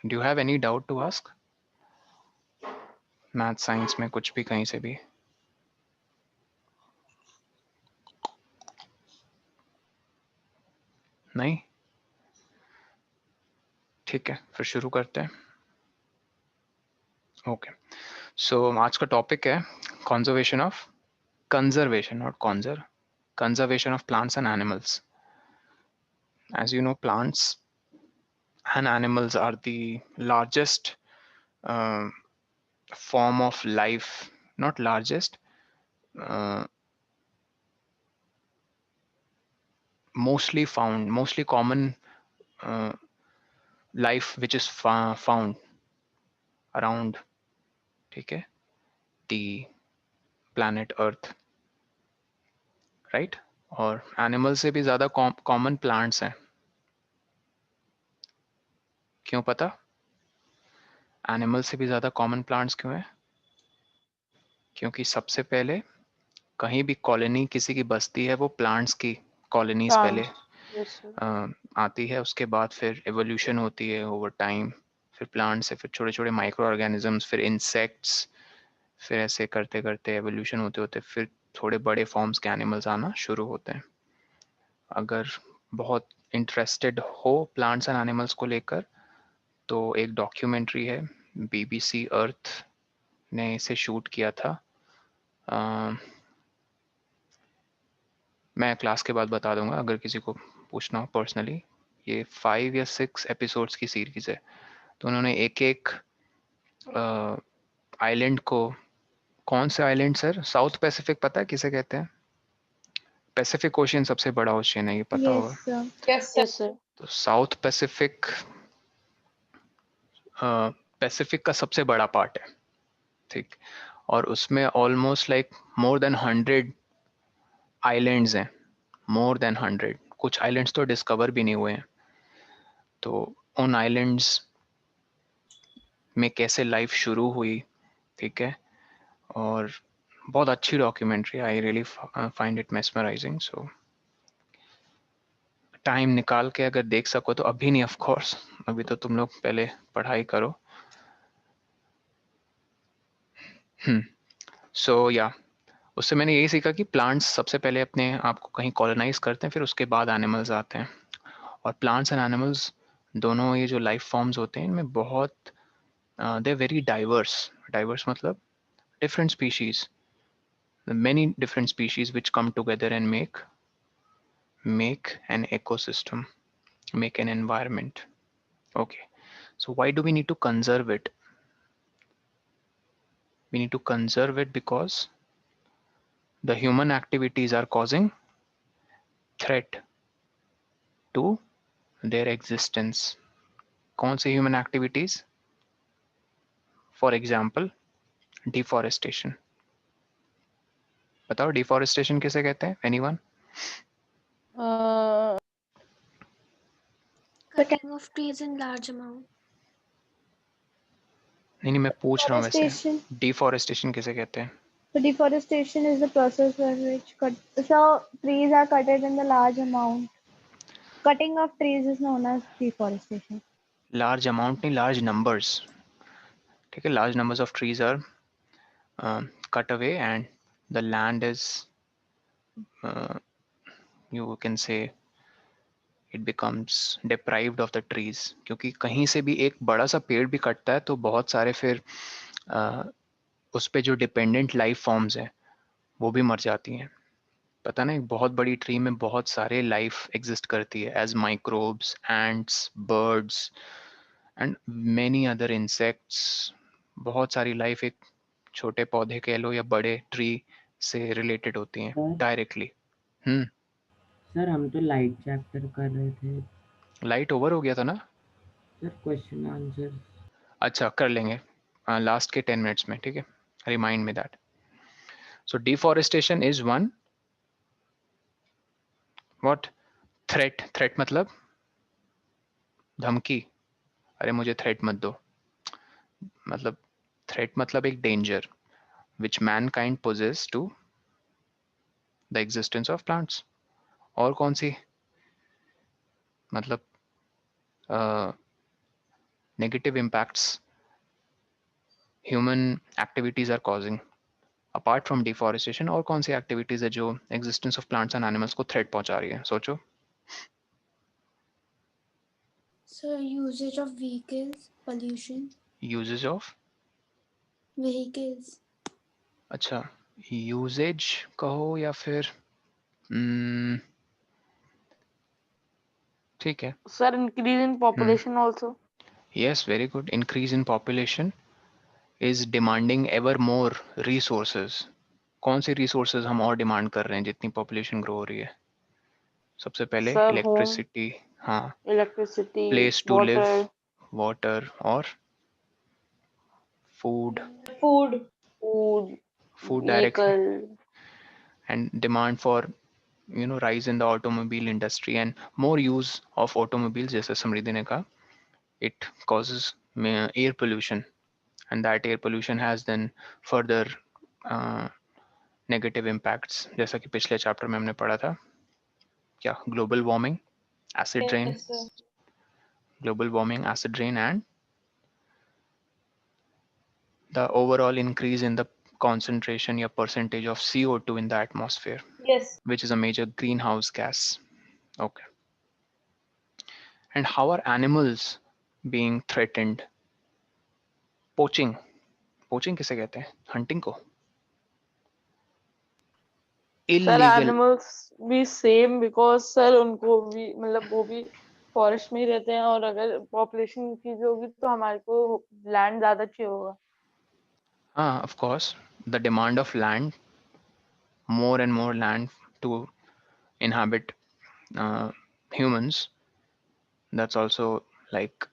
Do you have any doubt to ask? Math science में कुछ भी कहीं से भी? नहीं? ठीक है, फिर शुरू करते हैं। ओके, सो आज का टॉपिक है conservation, not conjure, conservation of plants and animals. As you know, plants and animals are the largest uh, form of life, not largest, uh, mostly common uh, life which is found around, ठीक है, the planet Earth, right? और animal से भी ज़्यादा common plants हैं। क्यों पता? Animal से भी ज़्यादा कॉमन प्लांट्स क्यों हैं? क्योंकि सबसे पहले कहीं भी कॉलोनी किसी की बसती है, वो प्लांट्स की कॉलोनीज पहले प्लांट्स। Yes sir. आती है, उसके बाद फिर एवोल्यूशन होती है ओवर टाइम, फिर प्लांट से फिर छोटे छोटे माइक्रो ऑर्गेनिजम्स, फिर इंसेक्ट्स, फिर ऐसे करते करते एवोल्यूशन होते होते फिर थोड़े बड़े फॉर्म्स के एनिमल्स आना शुरू होते हैं। अगर बहुत इंटरेस्टेड हो प्लांट्स एंड एनिमल्स को लेकर तो एक डॉक्यूमेंट्री है, बीबीसी अर्थ ने इसे शूट किया था। मैं क्लास के बाद बता दूंगा अगर किसी को पूछना हो पर्सनली। ये 5 या 6 एपिसोड्स की सीरीज है। तो उन्होंने एक एक आइलैंड को, कौन से आइलैंड सर, साउथ पैसिफिक पता है किसे कहते हैं? पैसिफिक ओशियन सबसे बड़ा ओशियन है, ये पता Yes, होगा। sir. Yes sir. तो साउथ पैसिफिक पैसिफिक का सबसे बड़ा पार्ट है, ठीक। और उसमें almost like more than 100 islands हैं, मोर देन 100। कुछ आइलैंड्स तो डिस्कवर भी नहीं हुए हैं। तो उन आइलैंड्स में कैसे लाइफ शुरू हुई, ठीक है। और बहुत अच्छी documentary, I really find it mesmerising. So time निकाल के अगर देख सको तो, अभी नहीं ऑफ कोर्स, अभी तो तुम लोग पहले पढ़ाई करो। सो या उससे मैंने यही सीखा कि प्लांट्स सबसे पहले अपने आप को कहीं कॉलोनाइज करते हैं, फिर उसके बाद एनिमल्स आते हैं। और प्लांट्स एंड एनिमल्स दोनों, ये जो लाइफ फॉर्म्स होते हैं, इनमें बहुत दे वेरी डाइवर्स। डाइवर्स मतलब different species, many different species which come together and make an ecosystem, make an environment. Okay, so why do we need to conserve it? We need to conserve it because the human activities are causing threat to their existence. कौन से human activities? For example, deforestation. बताओ deforestation किसे कहते हैं? Anyone? Cutting Cutting of trees in large amount. नहीं मैं पूछ रहा हूँ वैसे, deforestation. deforestation किसे कहते हैं? So deforestation is the process by which trees are cutted in the large amount. Cutting of trees is known as deforestation. Large amount नहीं, large numbers, ठीक है। large numbers of trees are cut away and the land is, you can say, it becomes deprived of the trees। क्योंकि कहीं से भी एक बड़ा सा पेड़ भी कटता है तो बहुत सारे फिर उस पे जो डिपेंडेंट लाइफ फॉर्म्स हैं वो भी मर जाती हैं। पता ना, एक बहुत बड़ी ट्री में बहुत सारे लाइफ एग्जिस्ट करती है, as microbes, ants, birds and many other insects. बहुत सारी लाइफ एक छोटे पौधे कह लो या बड़े ट्री से रिलेटेड होती हैं सर डायरेक्टली। हम्म, सर हम तो लाइट चैप्टर कर रहे थे। लाइट ओवर हो गया था ना? Sir question answer. अच्छा कर लेंगे लास्ट के 10 मिनट्स में, ठीक है। Remind me that. So deforestation is one what? Threat. Threat मतलब धमकी। अरे मुझे थ्रेट मत दो, मतलब थ्रेट मतलब एक danger which mankind poses to the existence of plants. और कौन सी, मतलब negative impacts human activities are causing apart from deforestation? और कौन सी activities है जो existence of plants and animals को threat पहुंचा रही है? सोचो. Sir, usage of vehicles, pollution, Usage of vehicles. अच्छा यूजेज कहो या फिर ठीक है. Sir, increase in population also. Yes, very good. Increase in population is demanding ever more resources. कौन से resources हम और डिमांड कर रहे हैं जितनी population ग्रो हो रही है? सबसे पहले Sir, home, इलेक्ट्रिसिटी. हाँ, electricity, place to live, water, water और food. Food. food, Food directly. vehicle. And demand for rise in the automobile industry and more use of automobiles, जैसे समृद्धि ने कहा, it causes air pollution, and that air pollution has then further negative impacts, जैसा कि पिछले chapter में हमने पढ़ा था. क्या? Global warming, acid rain, Yes, sir. global warming, acid rain, and the overall increase in the concentration or percentage of CO2 in the atmosphere, Yes. which is a major greenhouse gas. Okay. And how are animals being threatened? Poaching. Poaching किसे कहते हैं? Hunting को. Sir, Illegal. animals भी same because sir उनको भी मतलब वो भी forest में ही रहते हैं और अगर population increase होगी तो हमारे को land ज़्यादा चाहिए होगा. Of course, the demand of land, more and more land to inhabit humans. That's also like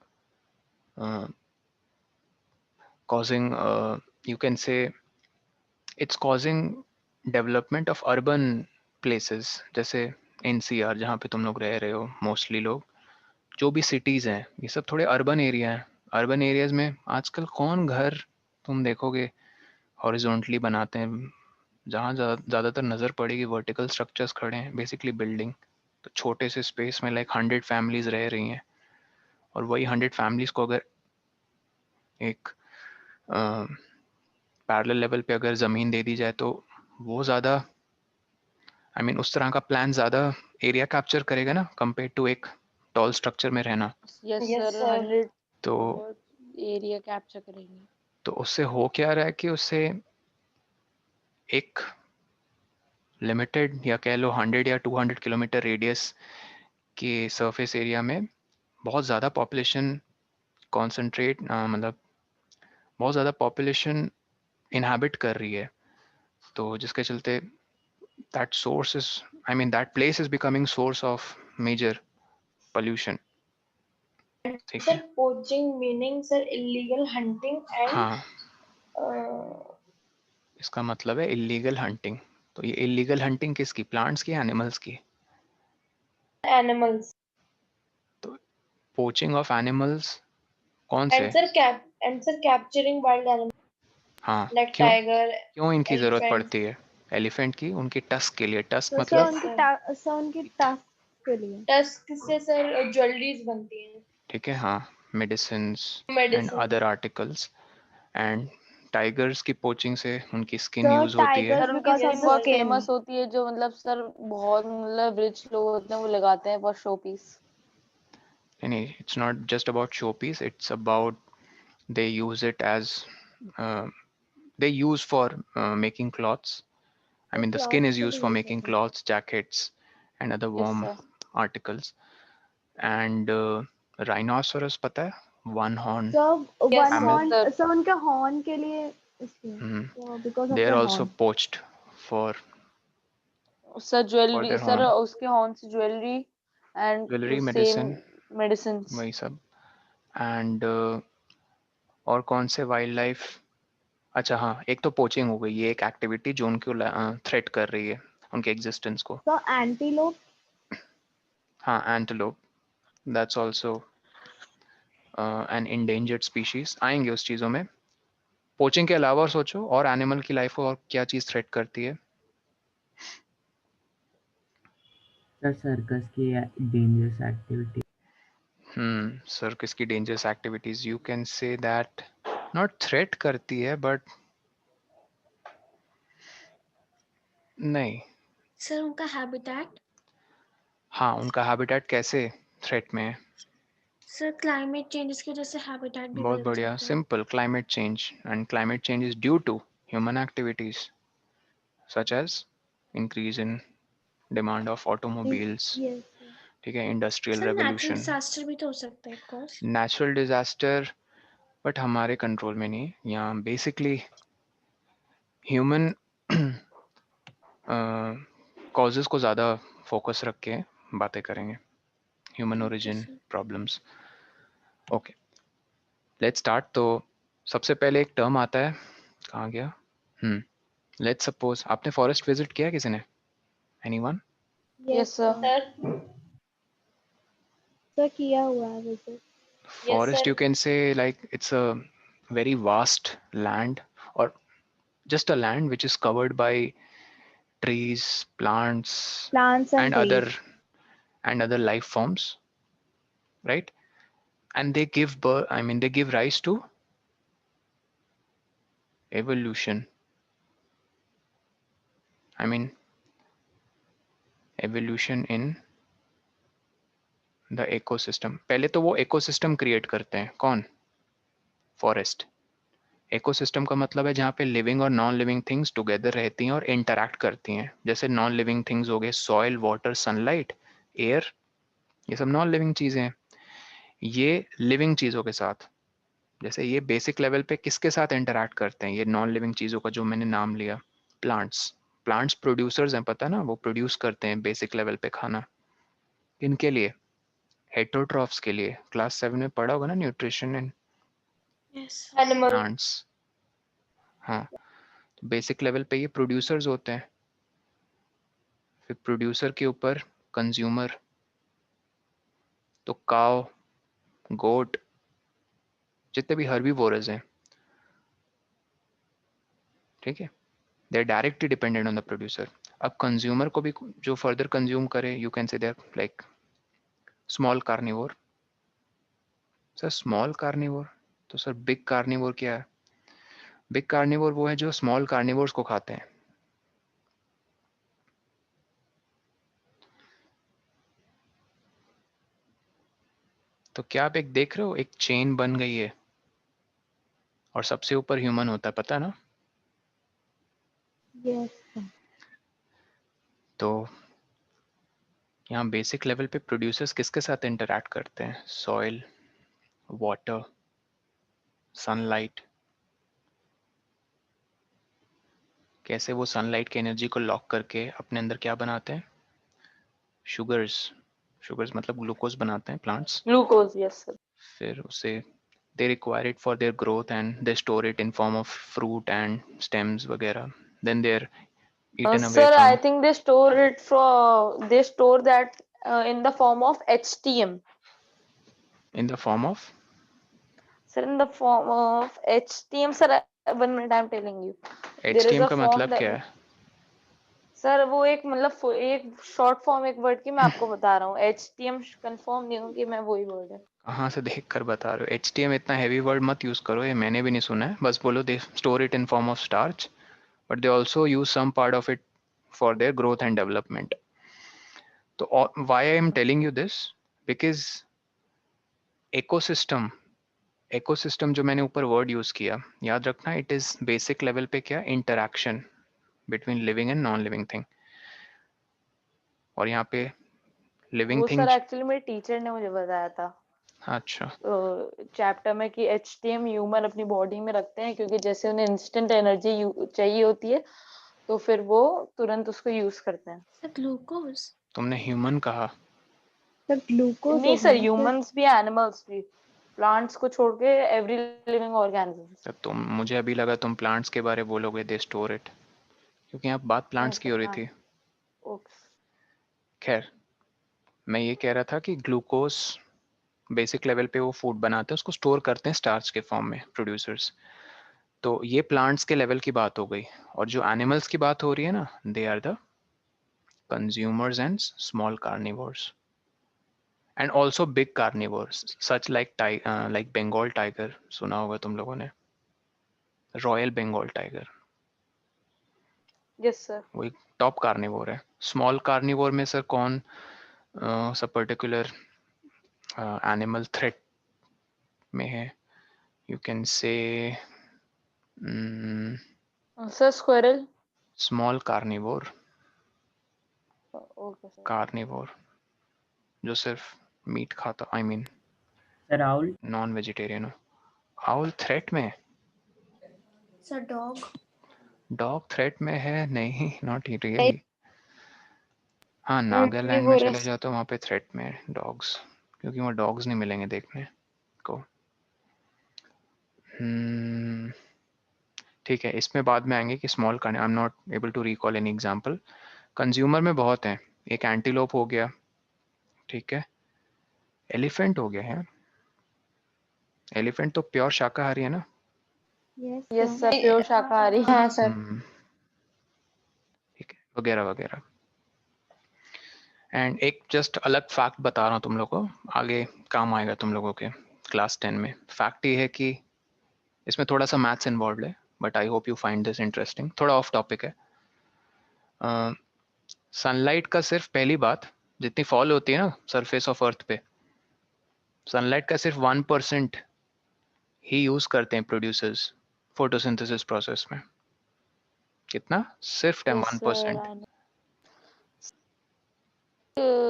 causing, you can say, it's causing development of urban places. जैसे NCR जहाँ पे तुम लोग रह रहे हो, मोस्टली लोग, जो भी सिटीज हैं ये सब थोड़े अर्बन एरिया हैं. अर्बन एरियाज में आजकल कौन घर तुम देखोगे हॉरिजॉन्टली बनाते हैं? जहाँ ज़्यादातर नज़र पड़ेगी वर्टिकल स्ट्रक्चर्स खड़े हैं, बेसिकली बिल्डिंग. तो छोटे से स्पेस में लाइक 100 फैमिलीज रह रही हैं, और वही 100 फैमिलीज को अगर एक पैरेलल लेवल पे अगर ज़मीन दे दी जाए तो वो ज़्यादा, आई मीन उस तरह का प्लान ज़्यादा एरिया कैप्चर करेगा ना, कंपेयर टू एक टॉल स्ट्रक्चर में रहना. Yes, Yes, sir. sir. 100 तो बहुत area capture करेंगे. तो उससे हो क्या रहा है कि उससे एक लिमिटेड या कह लो 100 या 200 किलोमीटर रेडियस के सरफेस एरिया में बहुत ज़्यादा पॉपुलेशन कॉन्सेंट्रेट, मतलब बहुत ज़्यादा पॉपुलेशन इनहैबिट कर रही है. तो जिसके चलते that source is, I mean that place is becoming source of major pollution. ठीक Sir, है. poaching meaning sir illegal hunting and हाँ, इसका मतलब है इलीगल हंटिंग. तो ये इलीगल हंटिंग किसकी? प्लांट्स की, एनिमल्स की? animals. तो पोचिंग ऑफ एनिमल्स कौन से? And sir capturing wild animals हाँ, like क्यों tiger, क्यों इनकी ज़रूरत elephant. पड़ती है? एलिफेंट की, उनकी टस्क के लिए. टस्क तो मतलब सर उनकी टस्क के लिए. Tusk से सर ज्वेलरीज बनती हैं. ठीक है. हाँ, medicines and Medicine. Other articles. And tigers की पोचिंग से उनकी स्किन So यूज होती है. tigers सर उनकी because Yes, of skin the बहुत sir. skin. फेमस होती है जो मतलब सर बहुत मतलब रिच लोग होते हैं वो लगाते हैं फॉर शो पीस. नहीं, it's not just about showpiece. It's about they use it as they use for making cloths. I तो mean, the skin clothes is के used लिए for use making होता है. cloths, jackets, and other yes warm sir. articles. And rhinoceros, पता है? One horn So Yes, one sir. mammal. horn, so उनके horn के लिए इसलिए. Mhm. So because of They are their also horn. poached for sir jewellery their sir horn, उसके horn से jewellery and jewelry, same medicine, medicines. वही सब. And और कौन से वाइल्ड लाइफ? अच्छा हाँ, एक तो पोचिंग हो गई, ये एक एक्टिविटी जो उनको थ्रेट कर रही है उनके एग्जिस्टेंस को. So antelope. हाँ, antelope, that's also an endangered species. आएंगे उस चीज़ों में. पोचिंग के अलावा और सोचो, और एनिमल की लाइफ को और क्या चीज़ थ्रेट करती है? सर सर्कस की डेंजरस एक्टिविटी. सर किसकी dangerous activities, you can say that not threat करती है बट नहीं, सर उनका हैबिटेट। हाँ उनका हैबिटेट कैसे थ्रेट में है? सर क्लाइमेट चेंजेस की वजह से हैबिटेट भी बहुत बदल बढ़िया, जाता है। Simple, climate change, and climate change is due to human activities such as increase in demand of automobiles, Yes. ठीक है, industrial sir natural revolution, disaster भी तो हो सकता है of course. Natural disaster, but हमारे कंट्रोल में नहीं है। यहाँ बेसिकली ह्यूमन कॉजेज को ज़्यादा फोकस रख के बातें करेंगे, human okay origin sir. Problems. Okay, let's start. तो सबसे पहले एक टर्म आता है, कहाँ गया, लेट्स सपोज आपने फॉरेस्ट विजिट किया किसी ने, anyone? Yes, yes sir. Sir sir किया हुआ है वैसे. Yes Forest, sir you can say, like it's a very vast land, or just a land which is covered by trees, plants, Plants and and trees. other life forms, right? And they give birth, I mean, they give rise to evolution. I mean, evolution in the ecosystem. पहले तो वो ecosystem create करते हैं, कौन? Forest. Ecosystem का मतलब है जहाँ पे लिविंग और नॉन लिविंग थिंग्स टुगेदर रहती हैं और इंटरैक्ट करती हैं। जैसे नॉन लिविंग थिंग्स हो गए सॉइल, वाटर, सनलाइट, एयर, ये सब नॉन लिविंग चीज़ें हैं। ये लिविंग चीज़ों के साथ, जैसे ये बेसिक लेवल पे किसके साथ इंटरैक्ट करते हैं, ये नॉन लिविंग चीज़ों का जो मैंने नाम लिया, प्लांट्स। प्लांट्स प्रोड्यूसर्स हैं, पता ना, वो प्रोड्यूस करते हैं बेसिक लेवल पे खाना। किनके लिए? हेटरोट्रॉफ्स के लिए। क्लास 7 में पढ़ा होगा ना, nutrition in yes. Animal plants. हाँ, तो बेसिक लेवल पे ये प्रोड्यूसर्स होते हैं। फिर प्रोड्यूसर के ऊपर कंज्यूमर, तो काव, गोट, जितने भी हर्बीवोरस हैं, ठीक है, they are directly dependent on the producer. अब कंज्यूमर को भी जो फर्दर कंज्यूम करे, you can say they are like small carnivore. Sir small carnivore, तो सर बिग कार्निवोर क्या है? बिग कार्निवोर वो है जो स्मॉल कार्निवोर्स को खाते हैं। तो क्या आप एक देख रहे हो, एक चेन बन गई है और सबसे ऊपर ह्यूमन होता है, पता है ना? Yes, sir. तो यहाँ बेसिक लेवल पे प्रोड्यूसर्स किसके साथ इंटरैक्ट करते हैं? Soil, water, sunlight. कैसे वो सनलाइट की एनर्जी को लॉक करके अपने अंदर क्या बनाते हैं? शुगर्स। शुगर्स मतलब ग्लूकोज बनाते हैं प्लांट्स। Glucose, yes sir. फिर उसे they require it for their growth and they store it in form of fruit and stems वगैरह, then they are eaten away Sir, I from think they store that in the form of HTM. In the form of Sir, in the form of HTM, sir, 1 minute, I'm telling you. There is HTM a का form मतलब that, क्या है? Sir वो एक मतलब एक short form एक word की मैं आपको बता रहा हूँ। HTM कंफर्म नहीं हूँ कि मैं वही वर्ड है। कहाँ से देख कर बता रहे हो? HTM इतना हैवी वर्ड मत यूज करो, ये मैंने भी नहीं सुना है। बस बोलो दे store it in form of starch, but they also use some part of it for their growth and development. So why I am telling you this, because ecosystem जो मैंने ऊपर वर्ड यूज किया, याद रखना, इट इज बेसिक लेवल पे क्या, interaction between living and non living thing. और यहाँ पे लिविंग वो सर थिंग्स, एक्चुअली मेरे टीचर ने मुझे बताया था अच्छा, चैप्टर में कि HTM ह्यूमन अपनी बॉडी में रखते हैं क्योंकि जैसे उन्हें इंस्टेंट एनर्जी चाहिए होती है तो फिर वो तुरंत उसको यूज करते हैं। Sir glucose. तुमने ह्यूमन कहा। The glucose नहीं होगा सर, ना sir. ह्यूमंस भी एनिमल्स भी, प्लांट्स को छोड़ के एवरी लिविंग ऑर्गेनिजम्स। तो तुम, मुझे अभी लगा तुम प्लांट्स के बारे बोलोगे, दे स्टोर इट, क्योंकि यहाँ बात नहीं प्लांट्स की सर, हो रही प्लांट। थी। ओके। खैर, मैं ये कह रहा था कि ग्लूकोज बेसिक लेवल पे वो फूड बनाते हैं, उसको स्टोर करते हैं स्टार्च के फॉर्म में प्रोड्यूसर्स। तो ये प्लांट्स के लेवल की बात हो गई, और जो एनिमल्स की बात हो रही है ना, they are the consumers and small carnivores. And also big carnivores such like Bengal tiger, सुना होगा तुम लोगों ने, royal Bengal tiger, yes sir. वो एक टॉप कार्निवोर है। स्मॉल कार्निवोर में सर कौन सब पर्टिकुलर एनिमल थ्रेट में है? You can say sir squirrel. Small carnivore, okay sir. Carnivore जो सिर्फ मीट खाता, I mean sir owl. Non vegetarian हो। आउल थ्रेट में? Sir, dog. डॉग थ्रेट में है? नहीं, नॉट रियली। हाँ, नागालैंड में चले Omnivorous। जाओ तो वहाँ पे थ्रेट में डॉग्स, क्योंकि वहाँ डॉग्स नहीं मिलेंगे देखने को। ठीक है, इसमें बाद में आएंगे कि स्मॉल का, I am not able to recall any example. Consumer में बहुत हैं, एक एंटीलोप हो गया, ठीक है, एलिफेंट हो गया है। एलिफेंट तो प्योर शाकाहारी है ना? यस सर, प्योर शाकाहारी। हाँ सर। ठीक है, वगैरह वगैरह। एंड एक जस्ट अलग फैक्ट बता रहा हूँ तुम लोग को, आगे काम आएगा तुम लोगों के क्लास 10 में। फैक्ट ये है कि इसमें थोड़ा सा मैथ्स इन्वॉल्व है, but I hope you find this interesting. थोड़ा ऑफ टॉपिक है। सनलाइट का सिर्फ, पहली बात, जितनी फॉल होती है ना सरफेस ऑफ अर्थ पे, सनलाइट का सिर्फ 1% ही यूज करते हैं प्रोड्यूसर्स फोटोसिंथेसिस प्रोसेस में। कितना? सिर्फ 1%।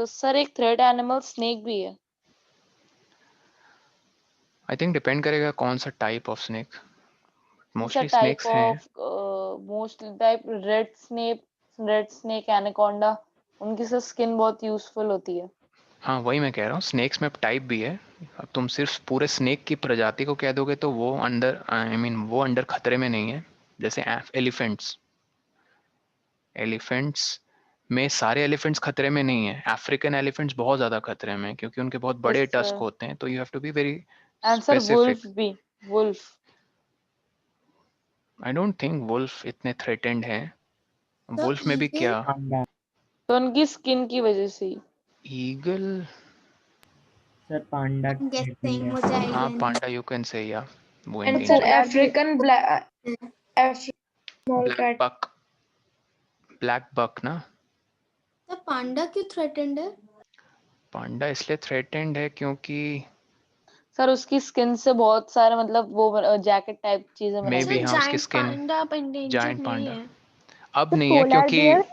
सर एक थ्रेड एनिमल स्नेक भी है। आई थिंक डिपेंड करेगा कौन सा type of snake. Sir mostly type snakes हैं। Of mostly type red snake anaconda, उनकी सर स्किन बहुत यूजफुल होती है। हाँ, वही मैं कह रहा हूँ, स्नेक्स में टाइप भी है। अब तुम सिर्फ पूरे स्नेक की प्रजाति को कह दोगे तो वो अंडर, आई मीन वो अंडर खतरे में नहीं है। जैसे एलिफेंट्स, एलिफेंट्स में सारे एलिफेंट्स खतरे में नहीं है। अफ्रीकन एलिफेंट्स बहुत ज़्यादा खतरे में हैं, क्योंकि उनके बहुत यस बड़े टस्क सर। होते हैं, तो you have to be very and sir specific. Wolf भी, wolf. I don't think wolf इतने थ्रेटेंड हैं। The वुल्फ में भी eagle. क्या? पांडा। तो उनकी स्किन की वजह से ही। Eagle? Sir panda I'm threatening guessing है। मुझे हाँ, आइडिया नहीं पांडा यू कैन से, या वो एंड सर इंडेंजर। अफ्रीकन है। Small black cat. Buck, black buck ना? तो पांडा क्यों थ्रेटेंड है? पांडा इसलिए थ्रेटेंड है क्योंकि सर उसकी स्किन से बहुत सारे मतलब वो जैकेट टाइप चीजें मे बनाई बी, सर हाँ, उसकी जायंट स्किन, पांडा अब endangered जायंट नहीं पांडा है। अब तो नहीं है, पोलर क्योंकि बियर।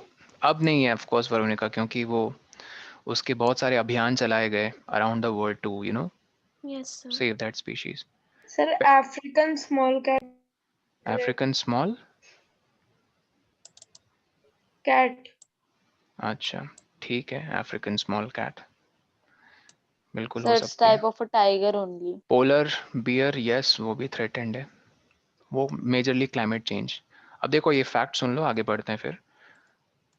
अब नहीं है ऑफ कोर्स वरुणिका, क्योंकि वो उसके बहुत सारे अभियान चलाए गए around the world to Yes sir. Save that species. Sir African small African small cat. अच्छा, ठीक है, अफ्रीकन स्मॉल कैट बिल्कुल हो सर इट्स सकती है। Type of a tiger only. Polar bear, yes, वो भी थ्रेटेंड है, वो मेजरली क्लाइमेट चेंज। अब देखो ये फैक्ट सुन लो, आगे बढ़ते हैं फिर।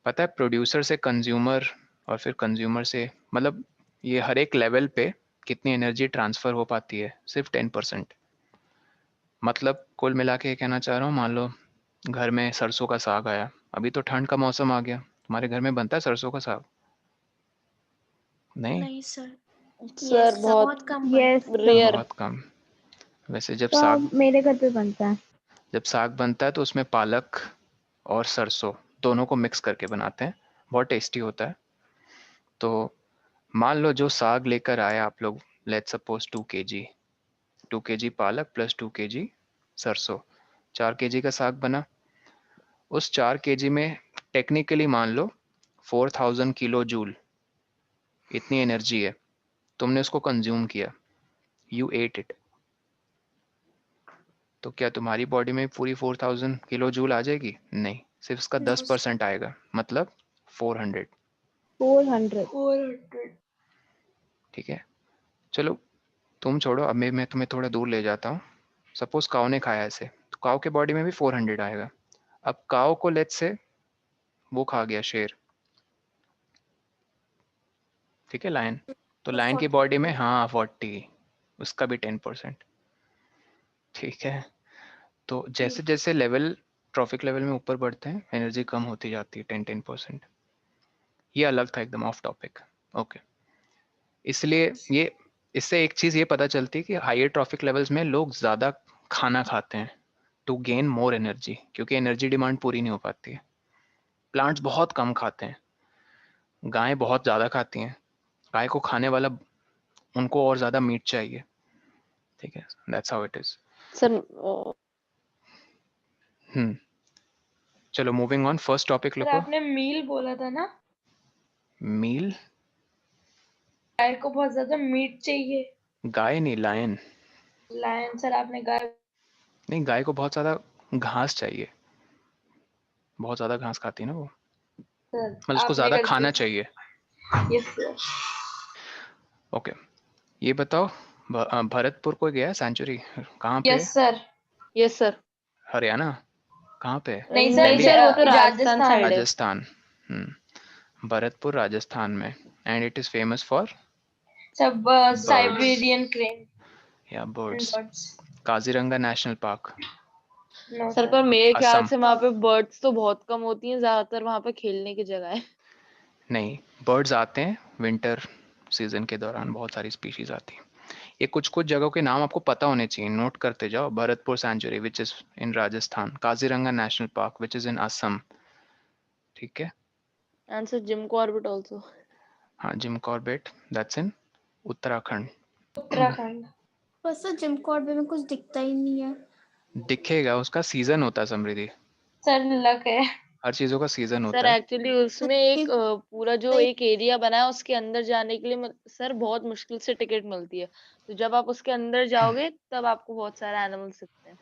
पता है प्रोड्यूसर से कंज्यूमर, और फिर कंज्यूमर से, मतलब ये हर एक लेवल पे कितनी एनर्जी ट्रांसफर हो पाती है? सिर्फ 10%। मतलब कुल मिला के कहना चाह रहा हूँ, मान लो घर में सरसों का साग आया, अभी तो ठंड का मौसम आ गया, तुम्हारे घर में बनता है सरसों का साग? नहीं, नहीं सर। सर Yes बहुत बहुत कम यस बनता सर। रेयर। बहुत कम। वैसे जब तो साग, मेरे घर पे बनता है। जब साग बनता है तो उसमें पालक और सरसों दोनों को मिक्स करके बनाते हैं, बहुत टेस्टी होता है। तो मान लो जो साग लेकर आए आप लोग, लेट्स सपोज 2 kg, 2 kg पालक प्लस 2 kg सरसों, 4 kg का साग बना। उस 4 kg में टेक्निकली मान लो 4000 किलो जूल, इतनी एनर्जी है। तुमने उसको कंज्यूम किया, यू एट इट, तो क्या तुम्हारी बॉडी में पूरी 4000 किलो जूल आ जाएगी? नहीं, सिर्फ इसका No sir. 10% आएगा, मतलब 400। 400। 400। ठीक है, चलो तुम छोड़ो, अब मैं तुम्हें थोड़ा दूर ले जाता हूँ। सपोज काऊ ने खाया ऐसे, तो काऊ के बॉडी में भी 400 आएगा। अब काऊ को लेट्स से वो खा गया शेर, ठीक है, लायन, तो तो लायन की 40 बॉडी में, हाँ, 40, उसका भी 10%। ठीक है, तो जैसे जैसे लेवल, ट्रॉफिक लेवल में ऊपर बढ़ते हैं, एनर्जी कम होती जाती है, 10-10%। ये अलग था, एकदम ऑफ टॉपिक। ओके, इसलिए ये इससे एक चीज ये पता चलती है कि हायर ट्रॉफिक लेवल्स में लोग ज्यादा खाना खाते हैं टू गेन मोर एनर्जी, क्योंकि एनर्जी डिमांड पूरी नहीं हो पाती है। प्लांट्स बहुत कम खाते हैं, गायें बहुत ज्यादा खाती हैं। गाय को खाने वाला, उनको और ज्यादा मीट चाहिए। ठीक है, that's how it is. Sir चलो moving on, first topic sir लिखो। आपने मील बोला था ना, मील? गाय को बहुत ज्यादा मीट चाहिए। गाय नहीं, लायन। लायन सर, आपने गाय। नहीं, गाय को बहुत ज्यादा घास चाहिए, बहुत ज्यादा घास खाती है ना वो, सर मतलब उसको आपने ज्यादा गलती खाना से। चाहिए। Yes sir. ओके, ये बताओ, भरतपुर को गया सेंचुरी कहाँ पे है? Yes sir. Yes sir. Haryana? कहाँ पे है? नहीं सर, नहीं दिल्ली? सर, वो तो राजस्थान राजस्थान। साइड है। राजस्थान। भरतपुर राजस्थान में, and it is famous for सब साइबेरियन क्रेन या and birds. Birds. Kaziranga national park, no sir sir. पर मेरे ख्याल असम। से वहां पे बर्ड्स तो बहुत कम होती हैं, ज्यादातर वहां पे खेलने की जगह है। नहीं, बर्ड्स आते हैं विंटर सीजन के दौरान, बहुत सारी स्पीशीज आती हैं। ये कुछ कुछ जगहों के नाम आपको पता होने चाहिए, नोट करते जाओ। Bharatpur sanctuary which is in Rajasthan, Kaziranga national park which is in Assam. ठीक है, and sir Jim Corbett also. हाँ, Jim Corbett that's in Uttarakhand. Uttarakhand. बस सर जिम कॉर्बेट में कुछ दिखता ही नहीं है। दिखेगा, उसका सीजन होता है समृद्धि, सर लक है। हर चीजों का सीजन सर होता है। एक्चुअली उसमें एक पूरा जो एक एरिया बना है उसके अंदर जाने के लिए सर बहुत मुश्किल से टिकट मिलती है, तो जब आप उसके अंदर जाओगे तब आपको बहुत सारे एनिमल्स दिखते हैं।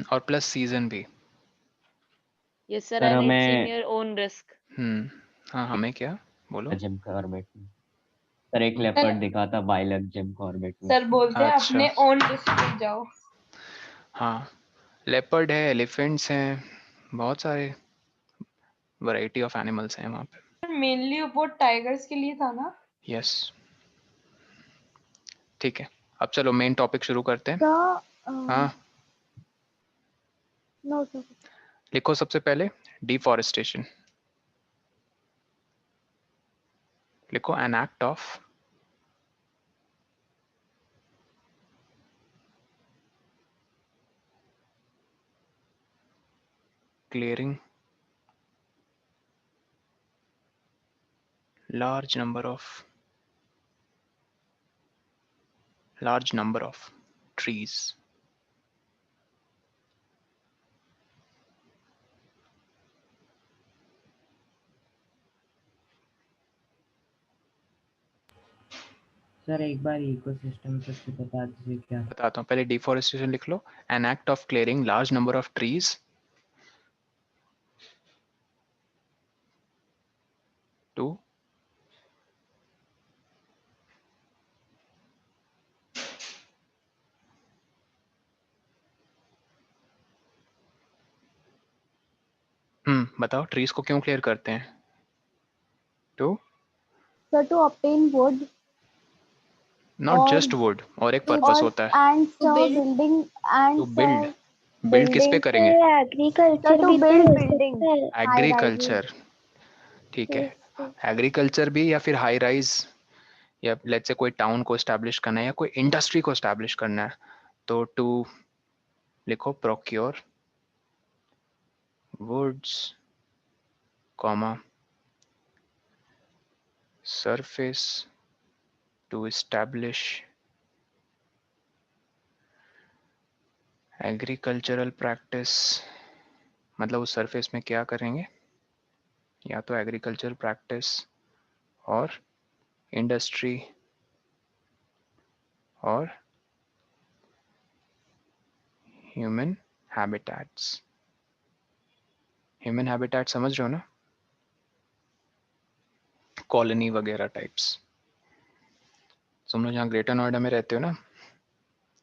और प्लस सीजन भी। Yes sir, sir and it's in हमें योर ओन रिस्क। हाँ, हमें क्या बोलो? जिम कॉर्बेट में सर एक सर, लेपर्ड दिखा था बाइलक जिम कॉर्बेट में। सर बोलते हैं अच्छा, अपने ओन रिस्क पे जाओ। हाँ, लेपर्ड है, एलिफेंट्स हैं, बहुत सारे वैरायटी ऑफ एनिमल्स हैं वहाँ पे। मेनली वो टाइगर्स के लिए था ना। यस, ठीक है, अब चलो मेन टॉपिक शुरू करते हैं। So, हाँ, no, sir. लिखो सबसे पहले डिफॉरेस्टेशन। लिखो N act of clearing large number of trees. Sir एक बार इकोसिस्टम तक से बता दीजिए क्या। बताता हूँ, पहले डिफॉरेस्टेशन लिख लो। An act of clearing large number of trees to बताओ ट्रीज को क्यों क्लियर करते हैं? To So to obtain wood not और जस्ट वुड, और एक पर्पस होता है, and To so build. building to and build. so build किस पे building करेंगे? एग्रीकल्चर so to भी तो build हो building सकता है। high rises. एग्रीकल्चर, ठीक है, एग्रीकल्चर भी, या फिर हाई राइज, या लेट्स से कोई टाउन को एस्टैब्लिश करना है या कोई इंडस्ट्री को एस्टैब्लिश करना है, तो टू लिखो procure woods comma surface to establish agricultural practice। मतलब उस सरफेस में क्या करेंगे? या तो एग्रीकल्चर प्रैक्टिस और इंडस्ट्री और ह्यूमन हैबिटेट्स। ह्यूमन हैबिटेट समझ रहे हो ना? कॉलोनी वगैरह टाइप्स। तुम लोग जहाँ ग्रेटर नोएडा में रहते हो ना,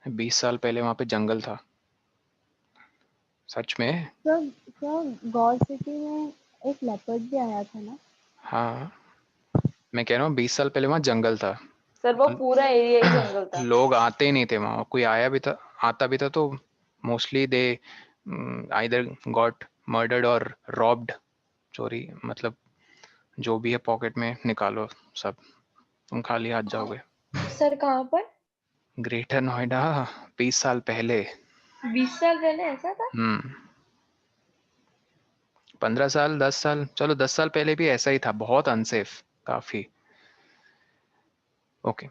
20 साल पहले वहाँ पे जंगल था। सच में? So गॉड सिटी में एक लेपर्ड भी आया था ना। हाँ, मैं कह रहा हूँ 20 साल पहले वहाँ जंगल था, सर वो पूरा एरिया ही जंगल था। लोग आते ही नहीं थे वहाँ, कोई आया भी था, आता भी था तो mostly they either got murdered और रॉब्ड, चोरी, मतलब जो भी है पॉकेट में निकालो सब, तुम खाली हाथ जाओगे। सर कहाँ पर? ग्रेटर नोएडा 20 साल पहले। 20 साल पहले ऐसा था? 15 साल 10 साल, चलो 10 साल पहले भी ऐसा ही था, बहुत अनसेफ काफी। ओके,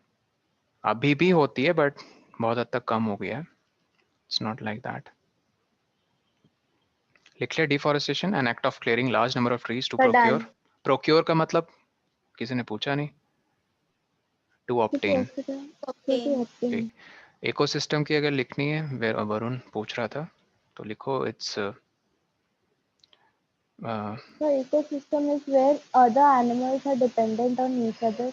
अभी भी होती है बट बहुत हद तक कम हो गया है। It's not like that. लिख लिया, deforestation an act of clearing large number of trees to So procure. done. Procure का मतलब किसी ने पूछा नहीं, टू ऑब्टेन। Okay. एक इकोसिस्टम की अगर लिखनी है, वरुण पूछ रहा था, तो लिखो it's So ecosystem is where other animals are dependent on each other.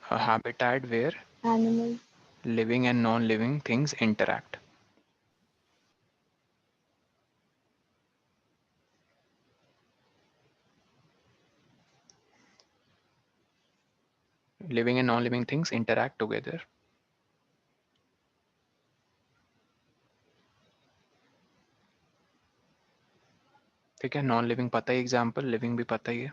a habitat where Animals. living and non-living things interact. Living and non-living things interact together. ठीक है, नॉन लिविंग पता ही एग्जाम्पल, लिविंग भी पता ही है।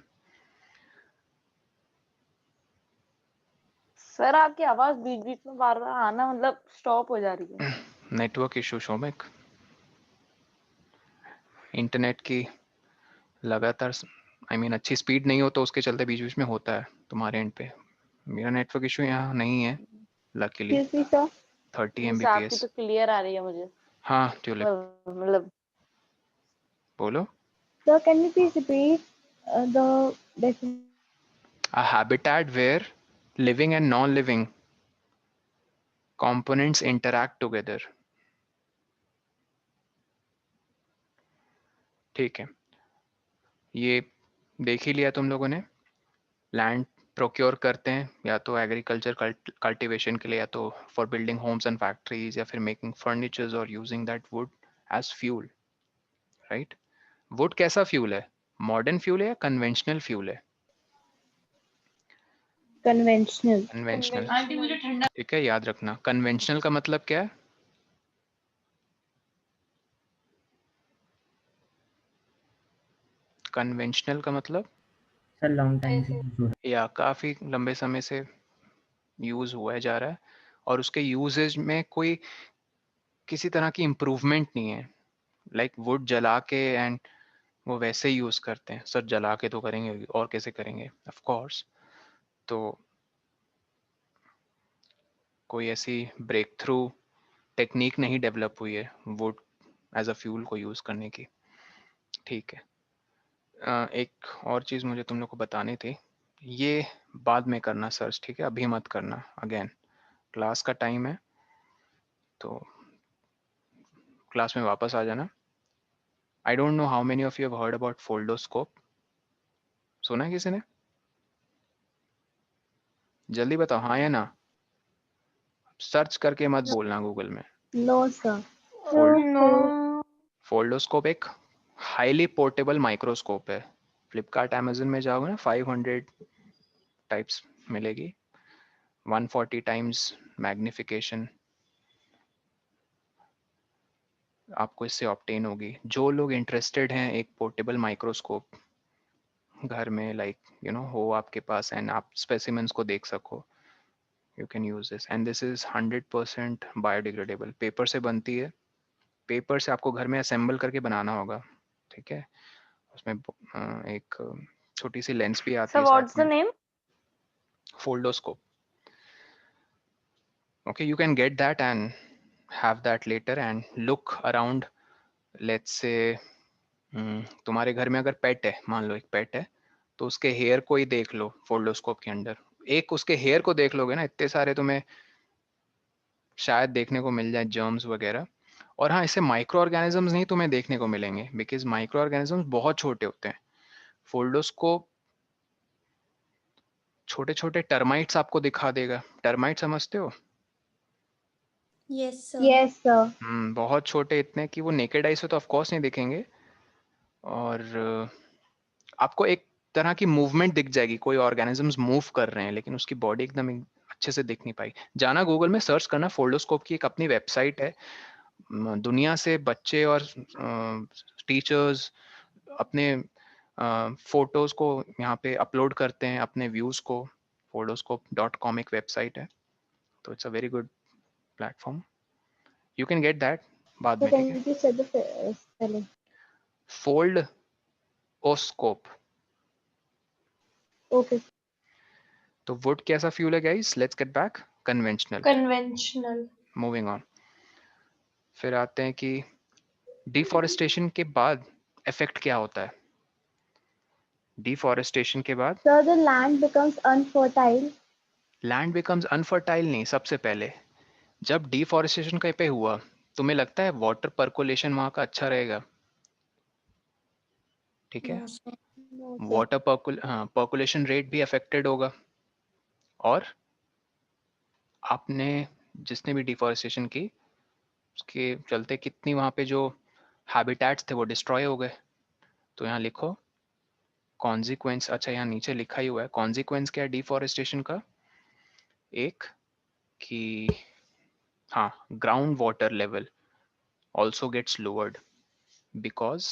Sir आपकी आवाज बीच बीच में बार बार आना मतलब स्टॉप हो जा रही है। नेटवर्क इशू शोमिक, इंटरनेट की लगातार अच्छी स्पीड नहीं हो तो उसके चलते बीच बीच में होता है तुम्हारे एंड पे। मेरा नेटवर्क इशू यहाँ नहीं है लकीली। Excuse me, sir. 30 जैसे आपकी Mbps। तो क्लियर आ रही है मुझे। हाँ ट्यूलिप मतलब बोलो। Sir, can you please repeat the definition? A habitat where living and non-living components interact together। ठीक है, ये देख ही लिया तुम लोगों ने। लैंड प्रोक्योर करते हैं या तो एग्रीकल्चर कल्टीवेशन के लिए, या तो for building homes and factories, या फिर मेकिंग फर्नीचर्स और using that wood as fuel, right. Wood कैसा फ्यूल है, मॉडर्न फ्यूल है या कन्वेंशनल फ्यूल है? Conventional. कन्वेंशनल। आंटी मुझे ठंडा। ठीक है, याद रखना कन्वेंशनल का मतलब क्या है। कन्वेंशनल का मतलब सर लॉन्ग टाइम से यूज हो रहा या काफी लंबे समय से यूज हुआ जा रहा है, और उसके यूजेज में कोई किसी तरह की इम्प्रूवमेंट नहीं है। लाइक वुड जला के एंड वो वैसे ही यूज करते हैं। सर जला के तो करेंगे और कैसे करेंगे, ऑफ कोर्स। तो कोई ऐसी ब्रेक थ्रू टेक्निक नहीं डेवलप हुई है वुड एज अ फ्यूल को यूज करने की। ठीक है, एक और चीज मुझे तुम लोग को बतानी थी, ये बाद में करना सर्च, ठीक है, अभी मत करना। अगेन क्लास का टाइम है तो क्लास में वापस आ जाना। I don't know how many of you have heard about foldscope. सुना है किसी ने? जल्दी बताओ हाँ या ना। सर्च करके मत बोलना गूगल में। No, sir. फोल्डोस्कोप एक हाईली पोर्टेबल माइक्रोस्कोप है। फ्लिपकार्ट अमेजन में जाओगे ना, 500 टाइप्स मिलेगी, 140 टाइम्स मैग्निफिकेशन आपको इससे ऑब्टेन होगी। जो लोग इंटरेस्टेड हैं एक पोर्टेबल माइक्रोस्कोप घर में, लाइक हो आपके पास एंड आप स्पेसिमेंस को देख सको, you can use this. And this is 100% biodegradable, paper से बनती है। पेपर से आपको घर में असेंबल करके बनाना होगा, ठीक है। उसमें एक छोटी सी लेंस भी आती सर है व्हाट्स साथ द में। Name? फोल्डोस्कोप। Okay, you can get that and have that later and look around. Let's say तुम्हारे घर में अगर पेट है, मान लो एक पेट है, तो उसके हेयर को ही देख लो फोल्डोस्कोप के अंदर। एक उसके हेयर को देख लोगे ना, इतने सारे तुम्हें शायद देखने को मिल जाए जर्म्स वगैरह। और हाँ, इससे माइक्रो ऑर्गेनिजम्स नहीं तुम्हें देखने को मिलेंगे, बिकॉज माइक्रो ऑर्गेनिजम्स बहुत छोटे होते हैं। फोल्डोस्कोप छोटे छोटे टर्माइट्स आपको दिखा देगा। टर्माइट समझते हो? Yes, sir. Yes, sir. बहुत छोटे, इतने कि वो नेकेड आई से तो ऑफ कोर्स नहीं दिखेंगे। और आपको एक तरह की मूवमेंट दिख जाएगी, कोई ऑर्गेनिजम्स मूव कर रहे हैं, लेकिन उसकी बॉडी एकदम अच्छे से दिख नहीं पाई। जाना गूगल में सर्च करना, फोल्डोस्कोप की एक अपनी वेबसाइट है। दुनिया से बच्चे और टीचर्स अपने फोटोज को यहाँ पे अपलोड करते हैं, अपने व्यूज को। foldoscope.com एक वेबसाइट है, तो it's a very good platform, you can get that बाद So में, ठीक can है. you say the spelling? Foldscope. Okay. तो वुड कैसा फ्यूल है guys? Let's get back conventional. Conventional. Moving on. फिर आते हैं कि डिफॉरेस्टेशन के बाद इफेक्ट क्या होता है. डिफॉरेस्टेशन के बाद So the land becomes unfertile. Land becomes unfertile नहीं. सबसे पहले जब डिफॉरेस्टेशन कहीं पे हुआ, तुम्हें लगता है वाटर पर्कोलेशन वहां का अच्छा रहेगा? ठीक है. No, sir. No, sir. Water percolation rate भी अफेक्टेड होगा, और आपने जिसने भी डिफॉरेस्टेशन की उसके चलते कितनी वहां पे जो हैबिटेट्स थे वो डिस्ट्रॉय हो गए. तो यहाँ लिखो कॉन्सिक्वेंस. अच्छा, यहाँ नीचे लिखा ही हुआ है कॉन्सिक्वेंस क्या है डिफॉरेस्टेशन का. एक कि हाँ, ground water level also gets lowered because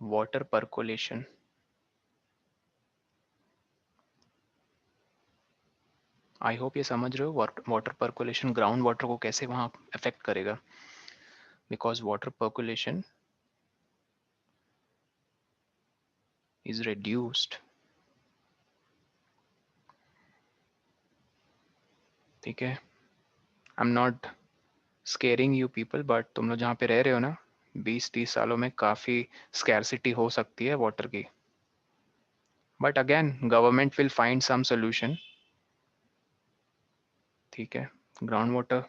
water percolation. I hope ये समझ रहे हो वाटर पर्कुलेशन ग्राउंड वाटर को कैसे वहां अफेक्ट करेगा. Because water percolation is reduced. ठीक है. आई am not squaring you people, but तुम लोग जहाँ पे रह रहे हो ना, 20-30 सालों में काफ़ी स्कैरसिटी हो सकती है वाटर की. But again government will find some solution. ठीक है. ग्राउंड वाटर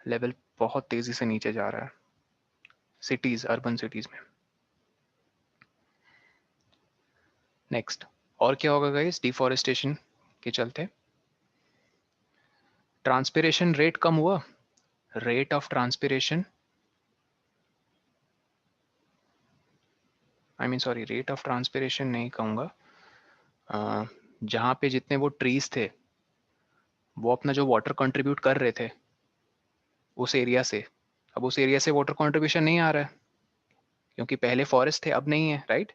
लेवल बहुत तेज़ी से नीचे जा रहा है सिटीज़, अर्बन सिटीज़ में. नेक्स्ट, और क्या होगा गाइस डिफॉरेस्टेशन के चलते? ट्रांसपिरेशन रेट कम हुआ. Rate of transpiration, I mean sorry, rate of transpiration नहीं कहूँगा. जहाँ पे जितने वो ट्रीज थे वो अपना जो वाटर कंट्रीब्यूट कर रहे थे उस एरिया से, अब उस एरिया से वाटर कंट्रीब्यूशन नहीं आ रहा है क्योंकि पहले फॉरेस्ट थे, अब नहीं है, राइट.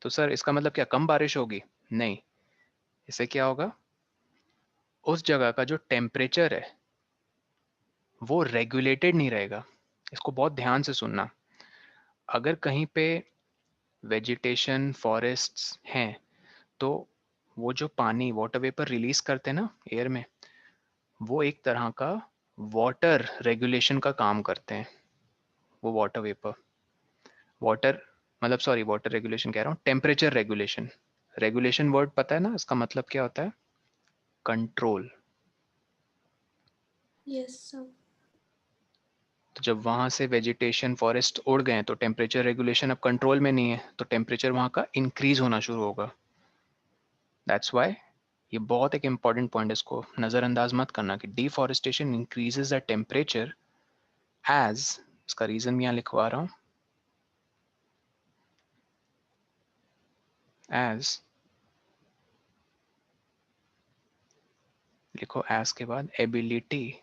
तो सर इसका मतलब क्या कम बारिश होगी? नहीं. इससे क्या होगा, उस जगह का जो टेम्परेचर है वो रेगुलेटेड नहीं रहेगा. इसको बहुत ध्यान से सुनना. अगर कहीं पे वेजिटेशन फॉरेस्ट्स हैं तो वो जो पानी वाटर वेपर रिलीज करते हैं ना एयर में, वो एक तरह का वाटर रेगुलेशन का काम करते हैं. वो वाटर वेपर, वाटर मतलब सॉरी वाटर रेगुलेशन कह रहा हूँ, टेम्परेचर रेगुलेशन. रेगुलेशन वर्ड पता है ना, इसका मतलब क्या होता है? कंट्रोल. Yes, sir. तो जब वहां से वेजिटेशन फॉरेस्ट उड़ गए तो टेम्परेचर रेगुलेशन अब कंट्रोल में नहीं है, तो टेम्परेचर वहां का इंक्रीज होना शुरू होगा. दैट्स वाई ये बहुत एक इंपॉर्टेंट पॉइंट, इसको नज़रअंदाज मत करना कि deforestation increases the temperature as, इसका रीजन भी यहाँ लिखवा रहा हूँ, एज, लिखो एज के बाद ability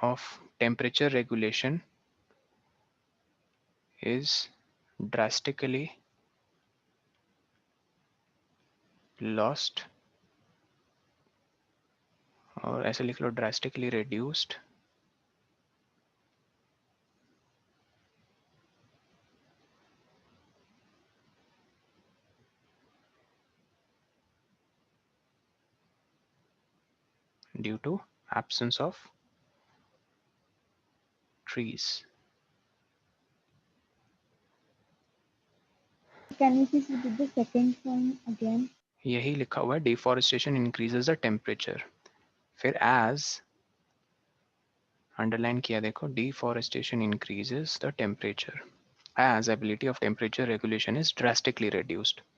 of temperature regulation is drastically lost, और ऐसे लिख लो drastically reduced due to absence of trees. Can you please repeat the second one again? यही लिखा हुआ है deforestation increases the temperature. फिर as अंडरलाइन किया देखो, deforestation increases the temperature as ability of temperature regulation is drastically reduced.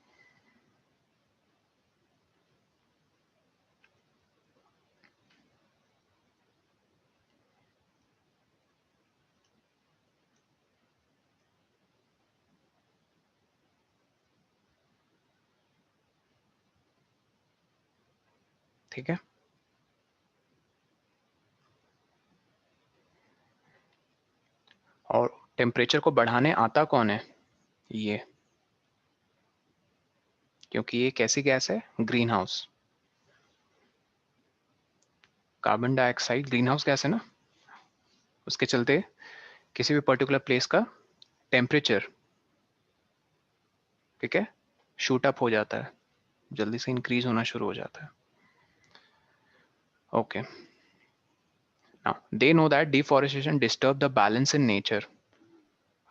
ठीक है. Temperature को बढ़ाने आता कौन है? ये, क्योंकि ये कैसी गैस है? Green house. Carbon dioxide green house gas है ना, उसके चलते किसी भी पर्टिकुलर प्लेस का टेम्परेचर, ठीक है, शूट अप हो जाता है, जल्दी से इंक्रीज होना शुरू हो जाता है। Okay, now they know that deforestation disturb the balance in nature.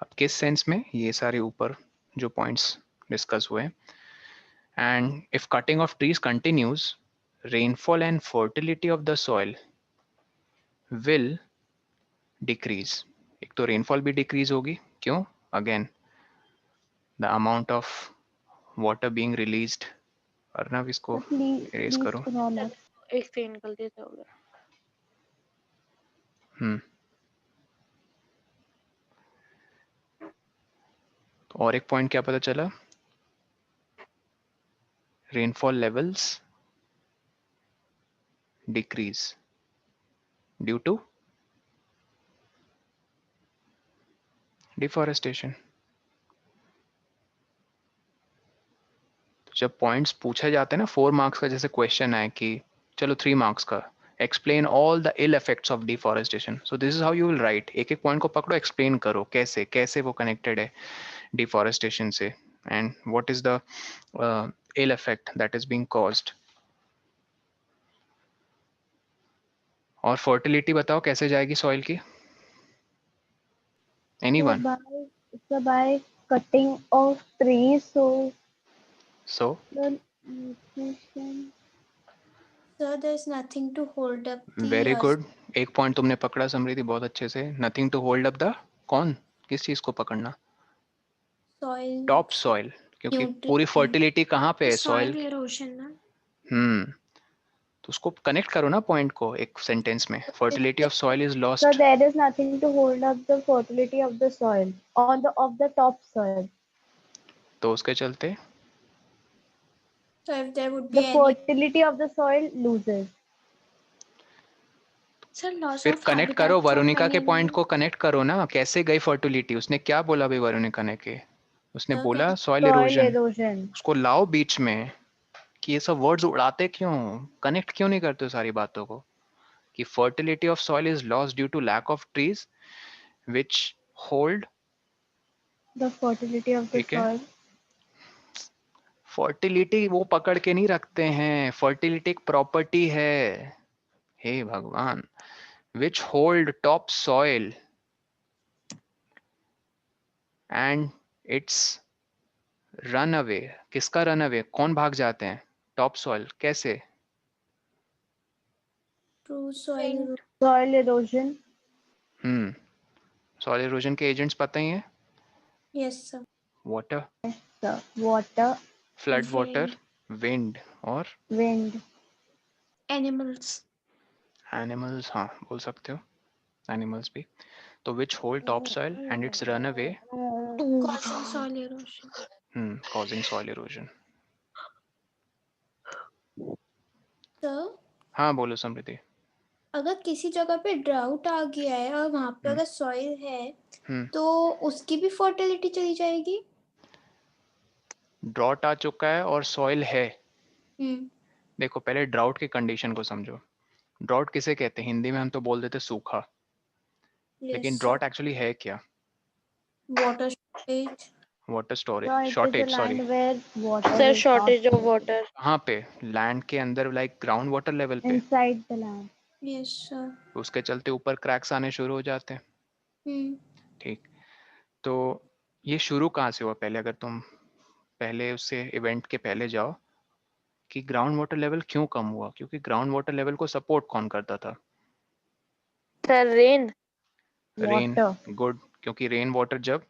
अब किस सेंस में? ये सारे ऊपर जो पॉइंट्स डिस्कस हुए। And if cutting of trees continues, rainfall and fertility of the soil will decrease. एक तो रेनफॉल भी डिक्रीज होगी, क्यों? Again the amount of water being released. Arnav इसको इरेज Please करो। economic. एक सेकंड गलती से हो गया। और एक पॉइंट क्या पता चला? Rainfall levels decrease due to deforestation. जब पॉइंट्स पूछे जाते हैं ना 4 मार्क्स का, जैसे क्वेश्चन है कि चलो 3 मार्क्स का, explain all the ill effects of deforestation, so this is how you will write. एक एक पॉइंट को पकड़ो, एक्सप्लेन करो कैसे कैसे वो कनेक्टेड है डिफॉरेस्टेशन से, and what is the ill effect that is being caused. और फर्टिलिटी बताओ कैसे जाएगी सॉइल की? Anyone? By cutting of trees, so so the nutrition. Sir, there's nothing to hold up the very good, एक point तुमने पकड़ा समृद्धि बहुत अच्छे से। Nothing to hold up the, कौन, किस चीज को पकड़ना? soil टॉप सॉइल, क्योंकि पूरी nutrient. फर्टिलिटी कहाँ पे है? Soil soil. erosion ना. तो उसको कनेक्ट करो ना पॉइंट को एक सेंटेंस में। Fertility of soil is So lost. there is nothing to hold up the fertility of the soil on the of the top soil. तो उसके चलते So if there would be The any, fertility of the soil loses. sir, loss फिर of connect करो, habitat for वरुणिका many के point animals. को connect करो ना, कैसे गई फर्टिलिटी? उसने क्या बोला भाई वरुणिका ने के? उसने Sir, बोला सॉइल Soil इरोजन। erosion. उसको लाओ बीच में, कि ये सब वर्ड्स उड़ाते क्यों, कनेक्ट क्यों नहीं करते हो सारी बातों को? कि fertility of soil is lost due to lack of trees which hold, The fertility of the ठीक है, soil. फर्टिलिटी वो पकड़ के नहीं रखते हैं, फर्टिलिटी एक प्रॉपर्टी है। हे भगवान, which hold top soil and it's run away. किसका रन अवे? कौन भाग जाते हैं? Top soil. कैसे? true soil erosion. Soil erosion. Soil erosion के एजेंट्स पता ही है? Yes, sir. Water, The water, flood water, Wind. Wind, और wind. Animals. एनिमल्स। हाँ बोल सकते हो, एनिमल्स भी। तो which hold top soil and it's run away, Causing soil erosion. causing soil erosion. Sir, हाँ बोलो समृद्धि। अगर किसी जगह पे ड्राउट आ गया है और वहां पे अगर सॉइल है हम्म, तो उसकी भी फर्टिलिटी चली जाएगी. ड्रॉट आ चुका है और सॉइल है। हम्म. देखो पहले ड्राउट की कंडीशन को समझो। ड्रॉट किसे कहते हैं? हिंदी में हम तो बोल देते सूखा, लेकिन Yes, sir. ड्रॉट एक्चुअली है क्या? Water shortage. Water storage, No, it is a shortage, sorry. land where water sir is not shortage of water. कहाँ पे? लैंड के अंदर, लाइक ग्राउंड वाटर लेवल पे। inside the land. Yes, sir. उसके चलते ऊपर क्रैक्स आने शुरू हो जाते हैं। हम्म. ठीक, तो ये शुरू कहाँ से हुआ? पहले अगर तुम पहले उससे इवेंट के पहले जाओ कि ग्राउंड वाटर लेवल क्यों कम हुआ, क्योंकि ग्राउंड वाटर लेवल को सपोर्ट कौन करता था? Sir rain. Rain. Water. Good, क्योंकि रेन वाटर जब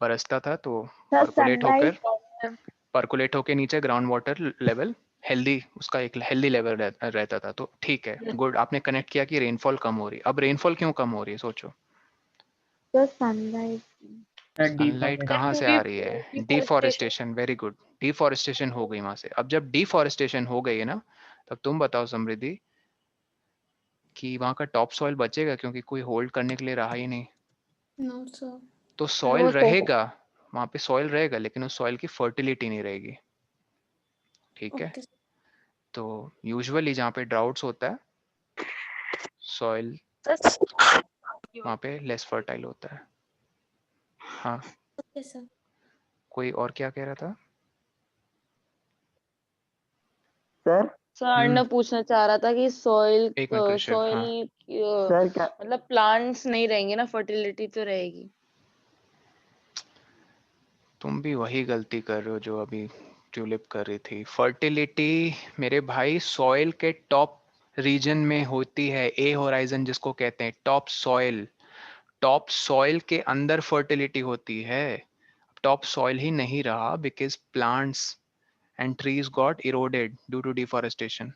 बरसता था तो The पर्कुलेट sunlight. होकर नीचे ग्राउंड वाटर लेवल हेल्दी, उसका एक हेल्दी लेवल रहता था। तो ठीक है, गुड, आपने कनेक्ट किया कि रेनफॉल कम हो रही है। अब रेनफॉल क्यों कम हो रही है सोचो। The sunlight. सर सनलाइट कहाँ से आ रही है? डिफॉरेस्टेशन। वेरी गुड, डिफॉरेस्टेशन हो गई वहां से। अब जब डिफॉरेस्टेशन हो गई है ना, तब तुम बताओ समृद्धि कि वहां का टॉप सॉइल बचेगा? क्योंकि कोई होल्ड करने के लिए रहा ही नहीं। No, sir. तो सॉइल वो तो रहेगा, वहां पे सॉइल रहेगा, लेकिन उस सॉइल की फर्टिलिटी नहीं रहेगी। ठीक है, ओके तो यूजुअली जहाँ पे ड्राउट्स होता है सॉइल वहाँ पे लेस फर्टाइल होता है। हाँ, ओके सर। कोई और क्या कह रहा था? सर सर अर्णव पूछना चाह रहा था कि सॉइल एक मिनट कृषिव, हाँ सर क्या मतलब प्लांट्स नहीं रहेंगे ना, फर्टिलिटी तो रहेगी। तुम भी वही गलती कर रहे हो जो अभी ट्यूलिप कर रही थी। फर्टिलिटी मेरे भाई सॉइल के टॉप रीजन में होती है, ए होराइजन जिसको कहते हैं, टॉप सॉइल। टॉप सॉइल के अंदर फर्टिलिटी होती है। टॉप सॉइल ही नहीं रहा because plants and trees got eroded due to deforestation.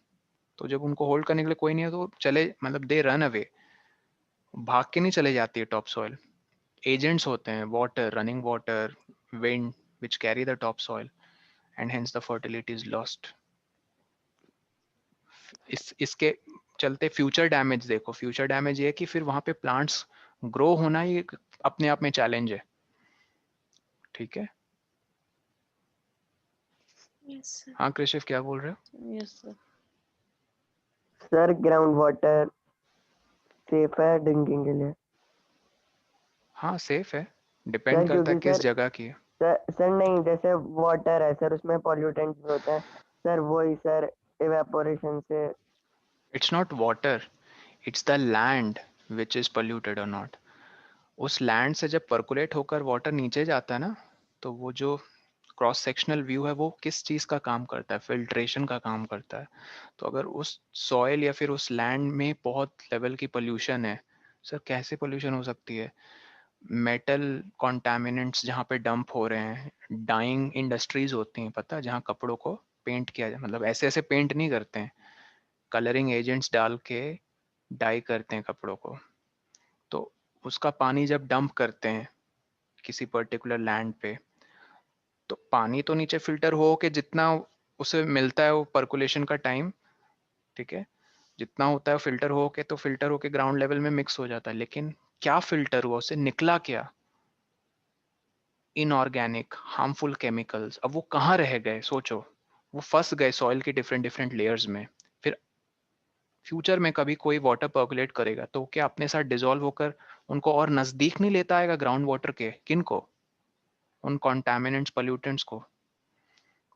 तो जब उनको होल्ड करने के लिए कोई नहीं है तो चले, मतलब दे रन अवे, भाग के नहीं चले जाती है टॉप सॉइल। एजेंट्स होते हैं, water, running water, wind, which carry the topsoil and hence the fertility is lost. इसके चलते फ्यूचर डैमेज देखो, फ्यूचर डैमेज ये है कि फिर वहां पे प्लांट्स ग्रो होना ही अपने आप में चैलेंज है। ठीक है, यस सर। हाँ कृषिव क्या बोल रहे हो? Yes sir. Sir ground water safe है ड्रिंकिंग के लिए? हाँ सेफ है, डिपेंड सर करता है क्योंकि किस सर जगह की है। सर नहीं, जैसे वाटर है सर, उसमें पॉल्यूटेंट्स भी होते हैं सर, वही सर इवेपोरेशन से। It's not water, it's the land which is polluted और नॉट। उस लैंड से जब पर्कुलेट होकर वाटर नीचे जाता है ना, तो वो जो क्रॉस सेक्शनल व्यू है वो किस चीज़ का काम करता है? फिल्ट्रेशन का काम करता है। तो अगर उस सॉइल या फिर उस लैंड में बहुत लेवल की पोल्यूशन है, सर कैसे पोल्यूशन हो सकती है? मेटल कॉन्टामिनेंट्स जहाँ पे डंप हो रहे हैं, डाइंग इंडस्ट्रीज होती हैं पता है, जहाँ कपड़ों को पेंट किया जाए, मतलब ऐसे ऐसे पेंट नहीं करते हैं, कलरिंग एजेंट्स डाल के डाई करते हैं कपड़ों को। तो उसका पानी जब डंप करते हैं किसी पर्टिकुलर लैंड पे, तो पानी तो नीचे फिल्टर हो के जितना उसे मिलता है वो पर्कुलेशन का टाइम, ठीक है, जितना होता है फिल्टर हो के, तो फिल्टर होके ग्राउंड लेवल में मिक्स हो जाता है। लेकिन क्या फिल्टर हुआ, उससे निकला क्या? Inorganic harmful chemicals. अब वो कहाँ रह गए सोचो, वो फंस गए सॉइल के डिफरेंट डिफरेंट लेयर्स में। फिर फ्यूचर में कभी कोई वाटर पर्कुलेट करेगा तो क्या अपने साथ डिजोल्व होकर उनको और नजदीक नहीं लेता आएगा ग्राउंड वाटर के? किन को? उन कॉन्टामिनेंट्स, पोल्यूटेंट्स को।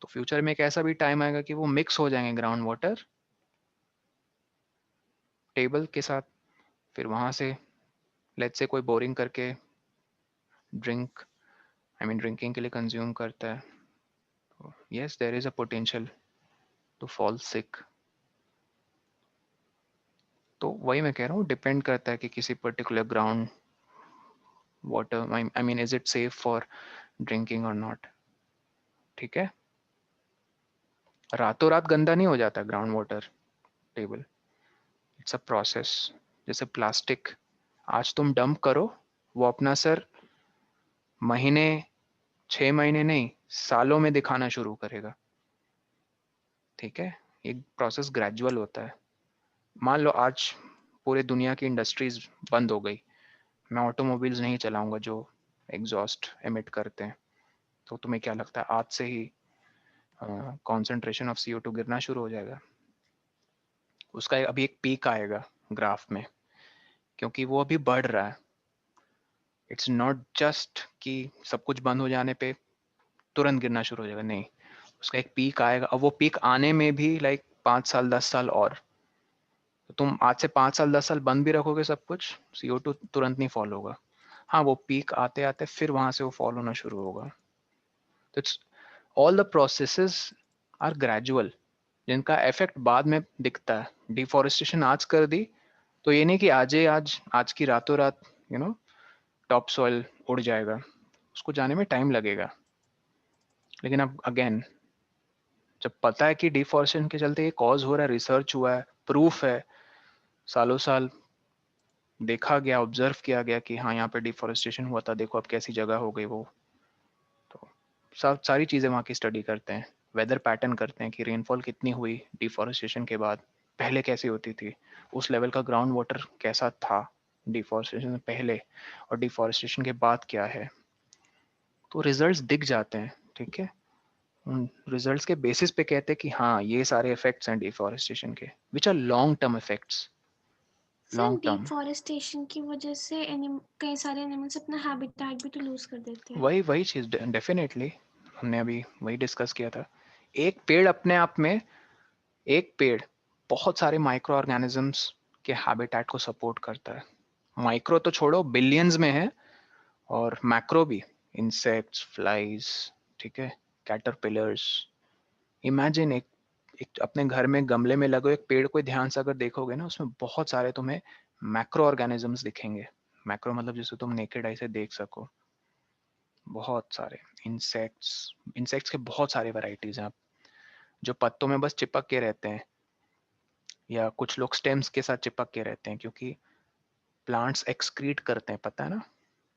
तो फ्यूचर में एक ऐसा भी टाइम आएगा कि वो मिक्स हो जाएंगे ग्राउंड वाटर टेबल के साथ। फिर वहां से लेट्स से कोई बोरिंग करके ड्रिंक, आई मीन ड्रिंकिंग के लिए कंज्यूम करता है, तो yes there is a potential to fall sick. तो वही मैं कह रहा हूँ, डिपेंड करता है कि किसी particular ground water, I mean is it safe for drinking और नॉट। ठीक है, रातों रात गंदा नहीं हो जाता ground water table, it's a process. जैसे प्लास्टिक, आज तुम डंप करो, वो अपना सर महीने, 6 महीने नहीं, सालों में दिखाना शुरू करेगा। ठीक है, एक प्रोसेस ग्रेजुअल होता है। मान लो आज पूरे दुनिया की इंडस्ट्रीज बंद हो गई, मैं ऑटोमोबाइल्स नहीं चलाऊंगा जो एग्जॉस्ट एमिट करते हैं, तो तुम्हें क्या लगता है आज से ही कॉन्सेंट्रेशन ऑफ CO2 गिरना शुरू हो जाएगा? उसका अभी एक पीक आएगा ग्राफ में, क्योंकि वो अभी बढ़ रहा है। इट्स नॉट जस्ट कि सब कुछ बंद हो जाने पे तुरंत गिरना शुरू हो जाएगा, नहीं, उसका एक पीक आएगा। अब वो पीक आने में भी लाइक 5 साल 10 साल और, तो तुम आज से 5 साल 10 साल बंद भी रखोगे सब कुछ, CO2 तुरंत नहीं फॉल होगा। हाँ, वो पीक आते आते फिर वहां से वो फॉल होना शुरू होगा। तो it's all the processes are gradual, जिनका इफेक्ट बाद में दिखता है। डिफॉरेस्टेशन आज कर दी तो ये नहीं कि आज की रातों रात टॉप सॉइल उड़ जाएगा, उसको जाने में टाइम लगेगा। लेकिन अब अगेन, जब पता है कि डिफॉरेस्टेशन के चलते ये कॉज हो रहा है, रिसर्च हुआ है, प्रूफ है, सालों साल देखा गया, ऑब्जर्व किया गया कि हाँ यहाँ पे डिफॉरेस्टेशन हुआ था, देखो अब कैसी जगह हो गई वो। तो सारी चीज़ें वहाँ की स्टडी करते हैं, वेदर पैटर्न करते हैं कि रेनफॉल कितनी हुई डिफॉरेस्टेशन के बाद, पहले कैसी होती थी, उस लेवल का ग्राउंड वाटर कैसा था, डिफॉरेस्टेशन से पहले और डिफॉरेस्टेशन के बाद क्या है, तो रिजल्ट्स दिख जाते हैं, ठीक है। उन रिजल्ट्स के बेसिस पे कहते हैं कि हाँ ये सारे इफेक्ट्स हैं डिफॉरेस्टेशन के, which are long term effects, sir long term. Deforestation की वजह से कई सारे एनिमल्स अपना हैबिटेट भी तो लूज कर देते हैं। वही चीज डेफिनेटली हमने अभी वही डिस्कस किया था। एक पेड़ अपने आप में, एक पेड़ बहुत सारे माइक्रो ऑर्गेनिजम्स के हैबिटेट को सपोर्ट करता है। माइक्रो तो छोड़ो, बिलियंस में है, और मैक्रो भी, इंसेक्ट्स, फ्लाइज, ठीक है, कैटरपिलर्स। इमेजिन एक अपने घर में गमले में लगे एक पेड़ को ध्यान से अगर देखोगे ना, उसमें बहुत सारे तुम्हें मैक्रो ऑर्गेनिजम्स दिखेंगे। मैक्रो मतलब जिसे तुम नेकेड आई से देख सको, बहुत सारे इंसेक्ट्स के बहुत सारे वैरायटीज हैं, जो पत्तों में बस चिपक के रहते हैं, या कुछ लोग स्टेम्स के साथ चिपक के रहते हैं, क्योंकि प्लांट्स एक्सक्रीट करते हैं, पता है ना,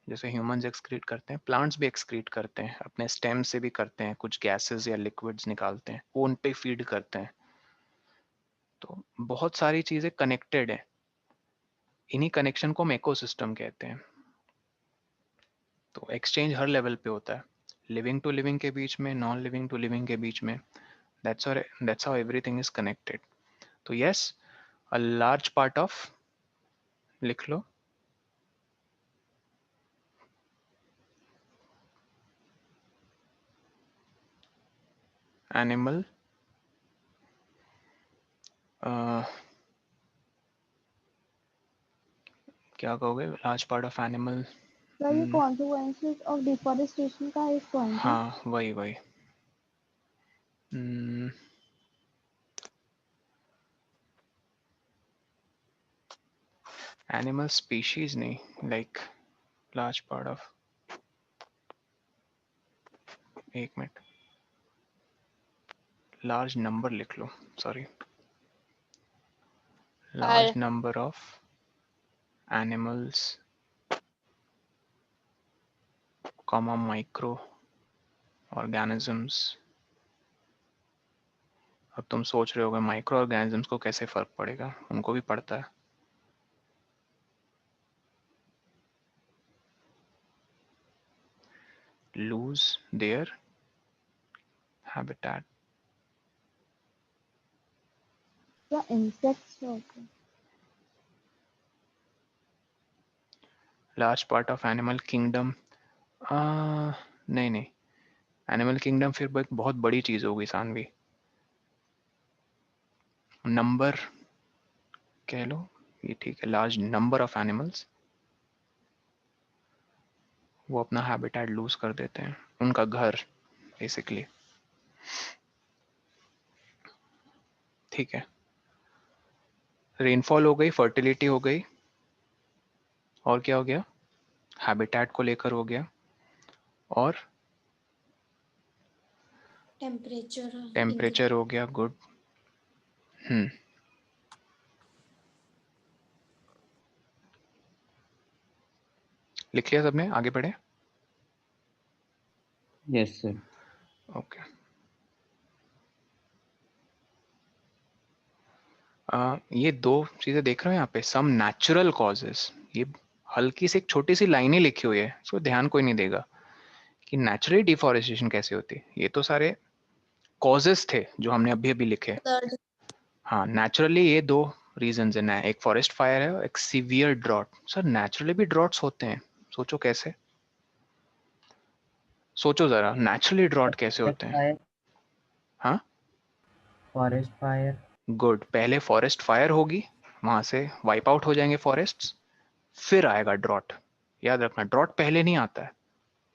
जैसे ह्यूमंस एक्सक्रीट करते हैं, प्लांट्स भी एक्सक्रीट करते हैं, अपने स्टेम से भी करते हैं, कुछ गैसेस या लिक्विड्स निकालते हैं, वो उन पे फीड करते हैं। तो बहुत सारी चीजें कनेक्टेड है, इन्हीं कनेक्शन को हम इकोसिस्टम कहते हैं। तो एक्सचेंज हर लेवल पे होता है, लिविंग टू लिविंग के बीच में, नॉन लिविंग टू लिविंग के बीच में। That's how everything is connected. तो yes, a large part of, लिख लो, एनिमल क्या कहोगे, large part of animal. Sir ये कॉन्सिक्वेंसेस ऑफ डिफॉरेस्टेशन का एक पॉइंट है। हाँ वही एनिमल स्पीशीज नहीं, लाइक लार्ज पार्ट ऑफ, एक मिनट, लार्ज नंबर लिख लो, sorry, large number of animals comma micro organisms. अब तुम सोच रहे होगे माइक्रो ऑर्गेनिजम्स को कैसे फर्क पड़ेगा, उनको भी पड़ता है। लूज देयर हैबिटेट, या इंसेक्ट्स होते हैं। Large part of animal kingdom, नहीं, एनिमल किंगडम फिर एक बहुत बड़ी चीज होगी सानवी, नंबर कह लो, ये ठीक है। लार्ज नंबर ऑफ एनिमल्स वो अपना हैबिटेट लूज कर देते हैं, उनका घर बेसिकली, ठीक है। रेनफॉल हो गई, फर्टिलिटी हो गई, और क्या हो गया, हैबिटेट को लेकर हो गया, और टेम्परेचर हो गया, गुड। लिख लिया सबने, आगे बढ़े। Yes sir. ओके, ये दो चीजें देख रहे हो यहाँ पे, सम नेचुरल कॉजेस, ये हल्की सी एक छोटी सी लाइन ही लिखी हुई है, इसको ध्यान कोई नहीं देगा कि नेचुरली डिफॉरेस्टेशन कैसे होती है। ये तो सारे कॉजेस थे जो हमने अभी अभी लिखे। हाँ, नेचुरली ये दो रीजंस है ना, एक फॉरेस्ट फायर है और एक सीवियर ड्रॉट। सर नेचुरली भी ड्रॉट्स होते हैं, सोचो कैसे, सोचो जरा, नेचुरली ड्रॉट कैसे होते हैं। फायर, हाँ फॉरेस्ट फायर। गुड, पहले फॉरेस्ट फायर होगी, वहां से वाइप आउट हो जाएंगे फॉरेस्ट्स, फिर आएगा ड्रॉट। याद रखना, ड्रॉट पहले नहीं आता है,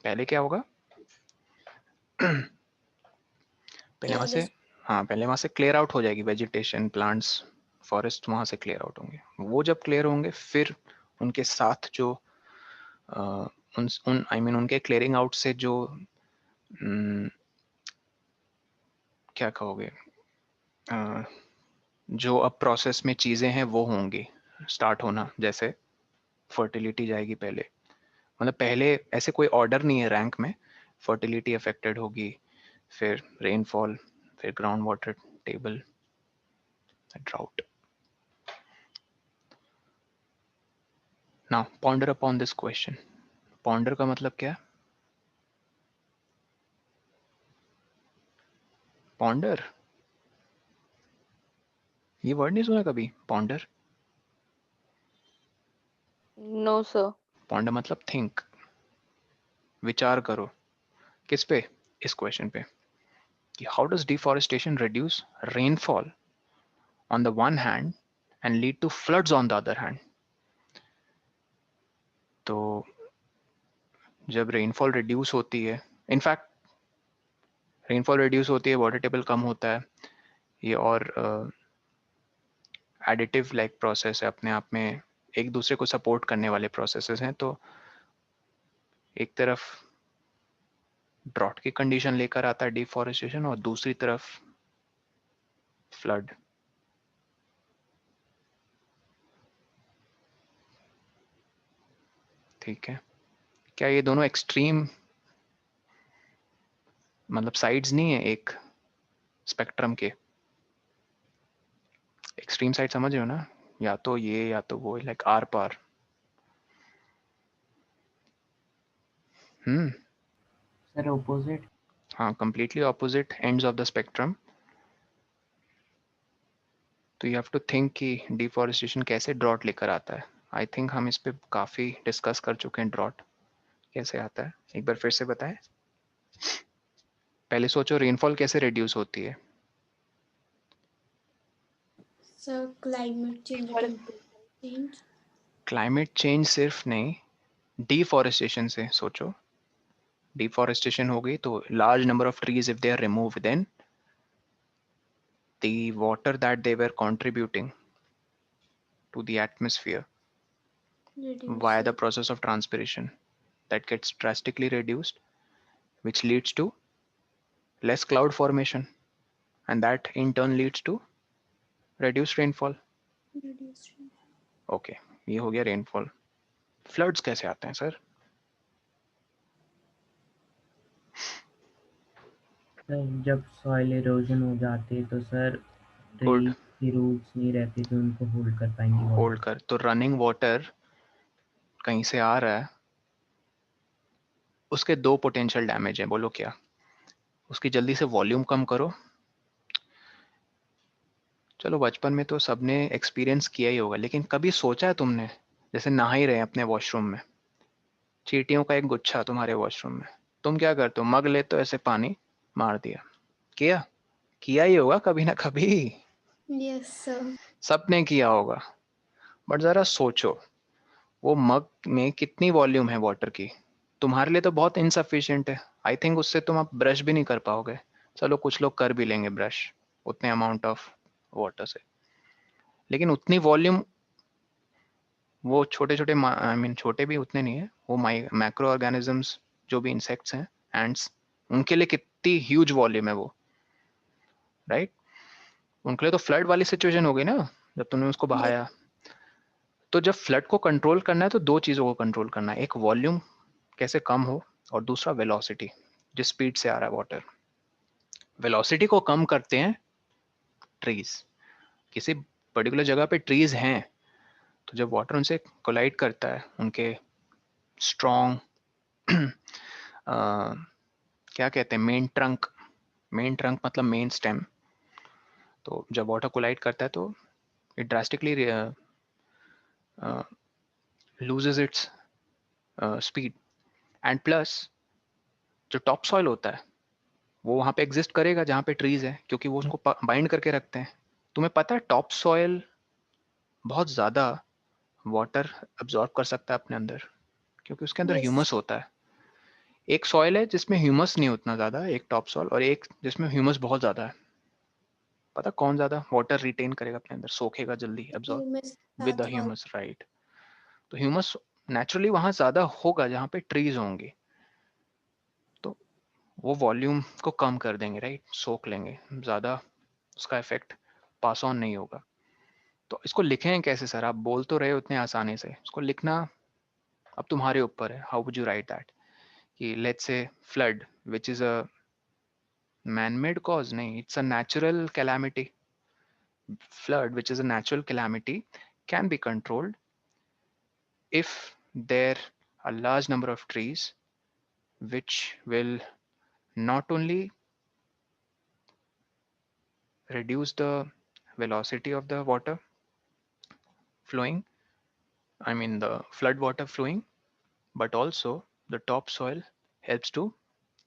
पहले क्या होगा पहले वहां से, हाँ पहले वहां से क्लियर आउट हो जाएगी वेजिटेशन, प्लांट्स, फॉरेस्ट वहां से क्लियर आउट होंगे। वो जब क्लियर होंगे फिर उनके साथ जो उन आई मीन उनके क्लियरिंग आउट से जो क्या कहोगे, जो अब प्रोसेस में चीजें हैं वो होंगी स्टार्ट होना, जैसे फर्टिलिटी जाएगी पहले, मतलब पहले ऐसे कोई ऑर्डर नहीं है रैंक में, फर्टिलिटी अफेक्टेड होगी, फिर रेनफॉल, फिर ground water table, drought. Now ponder upon this question. Ponder का मतलब क्या है? पॉन्डर, ये वर्ड नहीं सुना कभी? पॉन्डर. No sir. पॉन्डर मतलब थिंक, विचार करो. किस पे? इस क्वेश्चन पे कि how does deforestation reduce rainfall on the one hand and lead to floods on the other hand. तो जब रेनफॉल रिड्यूस होती है, इनफैक्ट रेनफॉल रिड्यूस होती है, वाटर टेबल कम होता है, ये और एडिटिव लाइक प्रोसेस है, अपने आप में एक दूसरे को सपोर्ट करने वाले प्रोसेसेस हैं. तो एक तरफ ड्रॉट की कंडीशन लेकर आता है डिफॉरेस्टेशन, और दूसरी तरफ फ्लड. ठीक है, क्या ये दोनों एक्सट्रीम मतलब साइड्स नहीं है एक स्पेक्ट्रम के? एक्सट्रीम साइड समझ रहे हो ना, या तो ये या तो वो, लाइक आर पार. Sir opposite. हाँ, completely opposite ends of the spectrum. तो यू हैव टू थिंक कि डिफॉरेस्टेशन कैसे ड्रॉट लेकर आता है. आई थिंक हम इस पे काफ़ी डिस्कस कर चुके हैं, ड्रॉट कैसे आता है. एक बार फिर से बताएं. पहले सोचो रेनफॉल कैसे रिड्यूस होती है. Sir climate change, temperature change. Climate change सिर्फ नहीं, डिफॉरेस्टेशन से सोचो. डिफॉरेस्टेशन हो गई तो large number of trees if they are removed, then the water that they were contributing to the atmosphere via the process of transpiration, that gets drastically reduced, which leads to less cloud formation, and that in turn leads to reduced rainfall. Okay, ये हो गया rainfall. Floods कैसे आते हैं sir? Sir जब soil erosion हो जाती है तो सर गुड, ट्री की रूट्स नहीं रहती तो उनको होल्ड कर पाएंगी होल्ड वाटर. कर. तो रनिंग वाटर कहीं से आ रहा है, उसके दो पोटेंशियल डैमेज है. बोलो क्या? उसकी जल्दी से वॉल्यूम कम करो. चलो बचपन में तो सबने एक्सपीरियंस किया ही होगा, लेकिन कभी सोचा है तुमने, जैसे नहा ही रहे अपने वॉशरूम में, चींटियों का एक गुच्छा तुम्हारे वॉशरूम में, तुम क्या करते हो? मग लेते हो, ऐसे पानी मार दिया. किया किया ही होगा कभी ना कभी. Yes sir. सबने किया होगा. बट जरा सोचो, वो मग में कितनी वॉल्यूम है वाटर की? तुम्हारे लिए तो बहुत इनसफिशिएंट है. आई थिंक उससे तुम आप ब्रश भी नहीं कर पाओगे. चलो कुछ लोग कर भी लेंगे ब्रश उतने अमाउंट ऑफ वाटर से, लेकिन उतनी वॉल्यूम वो छोटे छोटे, आई मीन छोटे भी उतने नहीं है, वो मैक्रो ऑर्गेनिजम्स जो भी इंसेक्ट्स हैं, एंड्स, उनके लिए कितनी ह्यूज वॉल्यूम है वो, राइट? उनके लिए तो फ्लड वाली सिचुएशन हो गई ना जब तुमने उसको बहाया. तो जब फ्लड को कंट्रोल करना है तो दो चीज़ों को कंट्रोल करना है. एक वॉल्यूम कैसे कम हो, और दूसरा वेलोसिटी, जिस स्पीड से आ रहा है वाटर. वेलोसिटी को कम करते हैं ट्रीज. किसी पर्टिकुलर जगह पे ट्रीज हैं, तो जब वाटर उनसे कोलाइड करता है, उनके स्ट्रॉन्ग क्या कहते हैं, मेन ट्रंक मतलब मेन स्टेम. तो जब वाटर कोलाइड करता है तो it drastically loses its speed. And plus जो टॉप सॉइल होता है वो वहाँ पे एग्जिस्ट करेगा जहाँ पे ट्रीज है, क्योंकि वो उसको बाइंड करके रखते हैं. तुम्हें पता है टॉप सॉइल बहुत ज़्यादा वाटर अब्जॉर्ब कर सकता है अपने अंदर, क्योंकि उसके अंदर ह्यूमस होता है. एक सॉइल है जिसमें ह्यूमस नहीं उतना ज़्यादा, एक टॉप सॉइल, और एक जिसमें ह्यूमस बहुत ज़्यादा है. पता कौन ज़्यादा वाटर रिटेन करेगा अपने अंदर, सोखेगा जल्दी absorb with the humus, right? तो ह्यूमस नेचुरली वहाँ ज़्यादा होगा जहाँ पे ट्रीज होंगे, तो वो वॉल्यूम को कम कर देंगे, राइट? सोख लेंगे ज़्यादा, उसका इफेक्ट पास ऑन नहीं होगा. तो इसको लिखें कैसे सर? आप बोल तो रहे हो उतने आसानी से, इसको लिखना अब तुम्हारे ऊपर है. How would you write that? कि let's say flood which is a man made cause, नहीं, it's a natural calamity. Flood which is a natural calamity can be controlled if there are a large number of trees which will not only reduce the velocity of the water flowing, I mean the flood water flowing, but also the topsoil helps to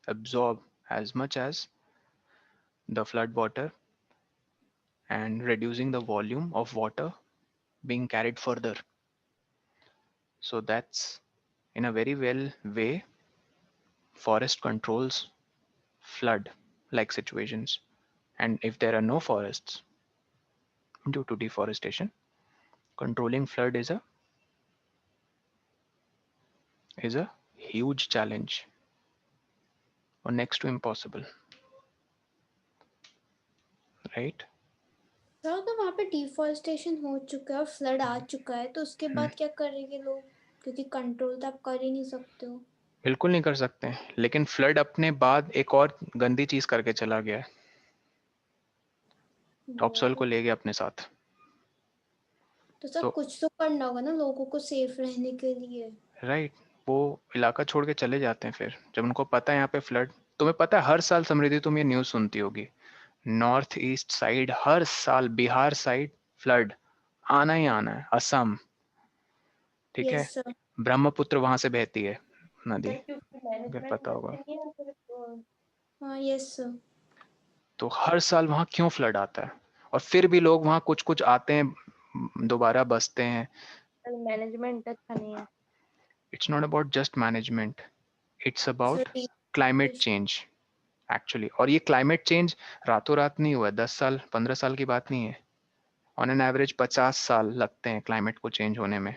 absorb as much as the flood water and reducing the volume of water being carried further. So that's in a very well way forest controls flood like situations. And if there are no forests due to deforestation, controlling flood is a huge challenge or next to impossible, right? Sir तो वहाँ पे deforestation हो चुका है और flood आ चुका है तो उसके बाद क्या करेंगे लोग, क्योंकि कंट्रोल तो आप कर ही नहीं सकते हो। बिल्कुल नहीं कर सकते, लेकिन फ्लड अपने बाद एक और गंदी चीज करके चला गया है, टॉपसोइल को ले गया अपने साथ। तो सर तो कुछ तो करना होगा ना लोगों को सेफ रहने के लिए। राइट, वो इलाका छोड़ के चले जाते हैं फिर जब उनको पता है यहाँ पे फ्लड। तुम्हें पता है हर साल समृद्धि तुम ये न्यूज़ सुनती होगी, नॉर्थ ईस्ट साइड हर साल, बिहार साइड फ्लड आना ही आना है, असम, ठीक है, यस सर। ब्रह्मपुत्र वहां से बहती है नदी, सर क्योंकि अगर मैनेजमेंट पता होगा। अच्छी नहीं है या फिर हाँ यस सर। तो हर साल वहां क्यों फ्लड आता है, और फिर भी लोग वहां कुछ कुछ आते हैं दोबारा बसते हैं। मैनेजमेंट अच्छा नहीं है। It's not about just management, it's about sir climate change actually. और ये क्लाइमेट चेंज रातों रात नहीं हुआ है, 10 साल 15 साल की बात नहीं है, ऑन एन एवरेज 50 साल लगते हैं क्लाइमेट को चेंज होने में,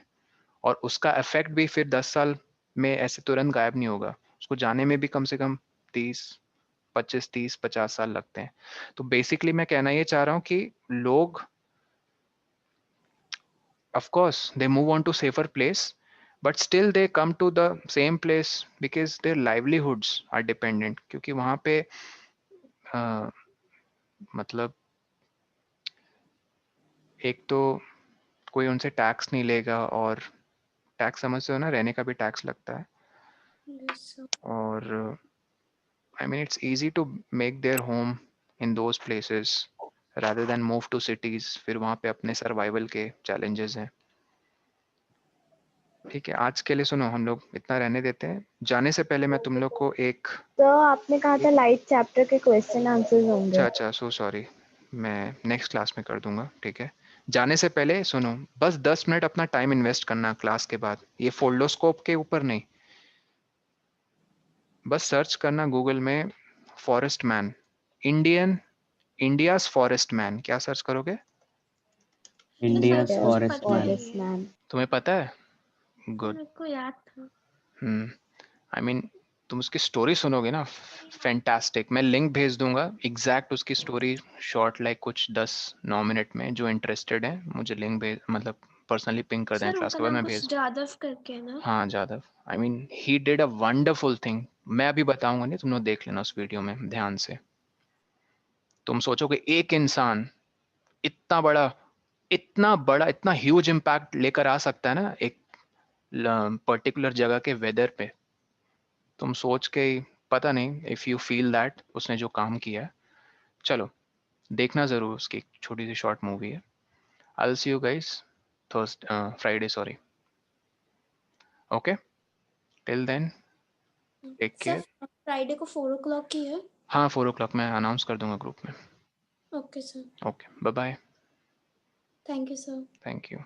और उसका इफेक्ट भी फिर 10 साल में ऐसे तुरंत गायब नहीं होगा, उसको जाने में भी कम से कम 25-30-50 साल लगते हैं। तो बेसिकली मैं कहना ये चाह रहा हूँ कि लोग of course they move on to safer place, but still they come to the same place because their livelihoods are dependent, क्योंकि वहाँ पे मतलब एक तो कोई उनसे टैक्स नहीं लेगा, और टैक्स समझते हो ना, रहने का भी टैक्स लगता है, यस सर। और I mean it's easy to make their home in those places rather than move to cities, फिर वहाँ पे अपने सर्वाइवल के चैलेंजेस हैं। ठीक है, आज के लिए सुनो हम लोग इतना रहने देते हैं। जाने से पहले मैं तुम लोग को एक, तो आपने कहा था लाइट चैप्टर के क्वेश्चन आंसर्स होंगे। अच्छा सो सॉरी, मैं नेक्स्ट क्लास में कर दूंगा, ठीक है। जाने से पहले सुनो, बस 10 मिनट अपना टाइम इन्वेस्ट करना क्लास के बाद, ये फोल्डोस्कोप के ऊपर नहीं, बस सर्च करना गूगल में forest man, India's forest man, क्या सर्च करोगे? इंडियाज मुझे फॉरेस्ट पता मैन। ही फॉरेस्ट है। मैन। तुम्हें पता है? गुड। मेरे को याद था। आई मीन तुम उसकी स्टोरी सुनोगे ना, फैंटास्टिक। मैं लिंक भेज दूंगा एग्जैक्ट उसकी स्टोरी, शॉर्ट लाइक कुछ 10-9 मिनट में। जो इंटरेस्टेड है मुझे लिंक भेज, मतलब पर्सनली पिंग कर दें सर क्लास उनका के बाद, नाम मैं कुछ भेज। जादव करके है ना? हाँ Jadav, I mean he did a wonderful thing. मैं अभी बताऊंगा नहीं, तुम लोग देख लेना उस वीडियो में ध्यान से। तुम सोचोगे एक इंसान इतना बड़ा इतना ह्यूज इम्पैक्ट लेकर आ सकता है ना एक पर्टिकुलर जगह के वेदर पे, तुम सोच के ही पता नहीं इफ यू फील दैट उसने जो काम किया है। चलो देखना जरूर, उसकी छोटी सी शॉर्ट मूवी है। I will see you guys Friday, sorry. Okay, till then take sir care. Friday को 4 o'clock की है। हाँ 4 o'clock मैं अनाउंस कर दूंगा ग्रुप में। Okay sir. Okay bye bye, thank you sir. Thank you.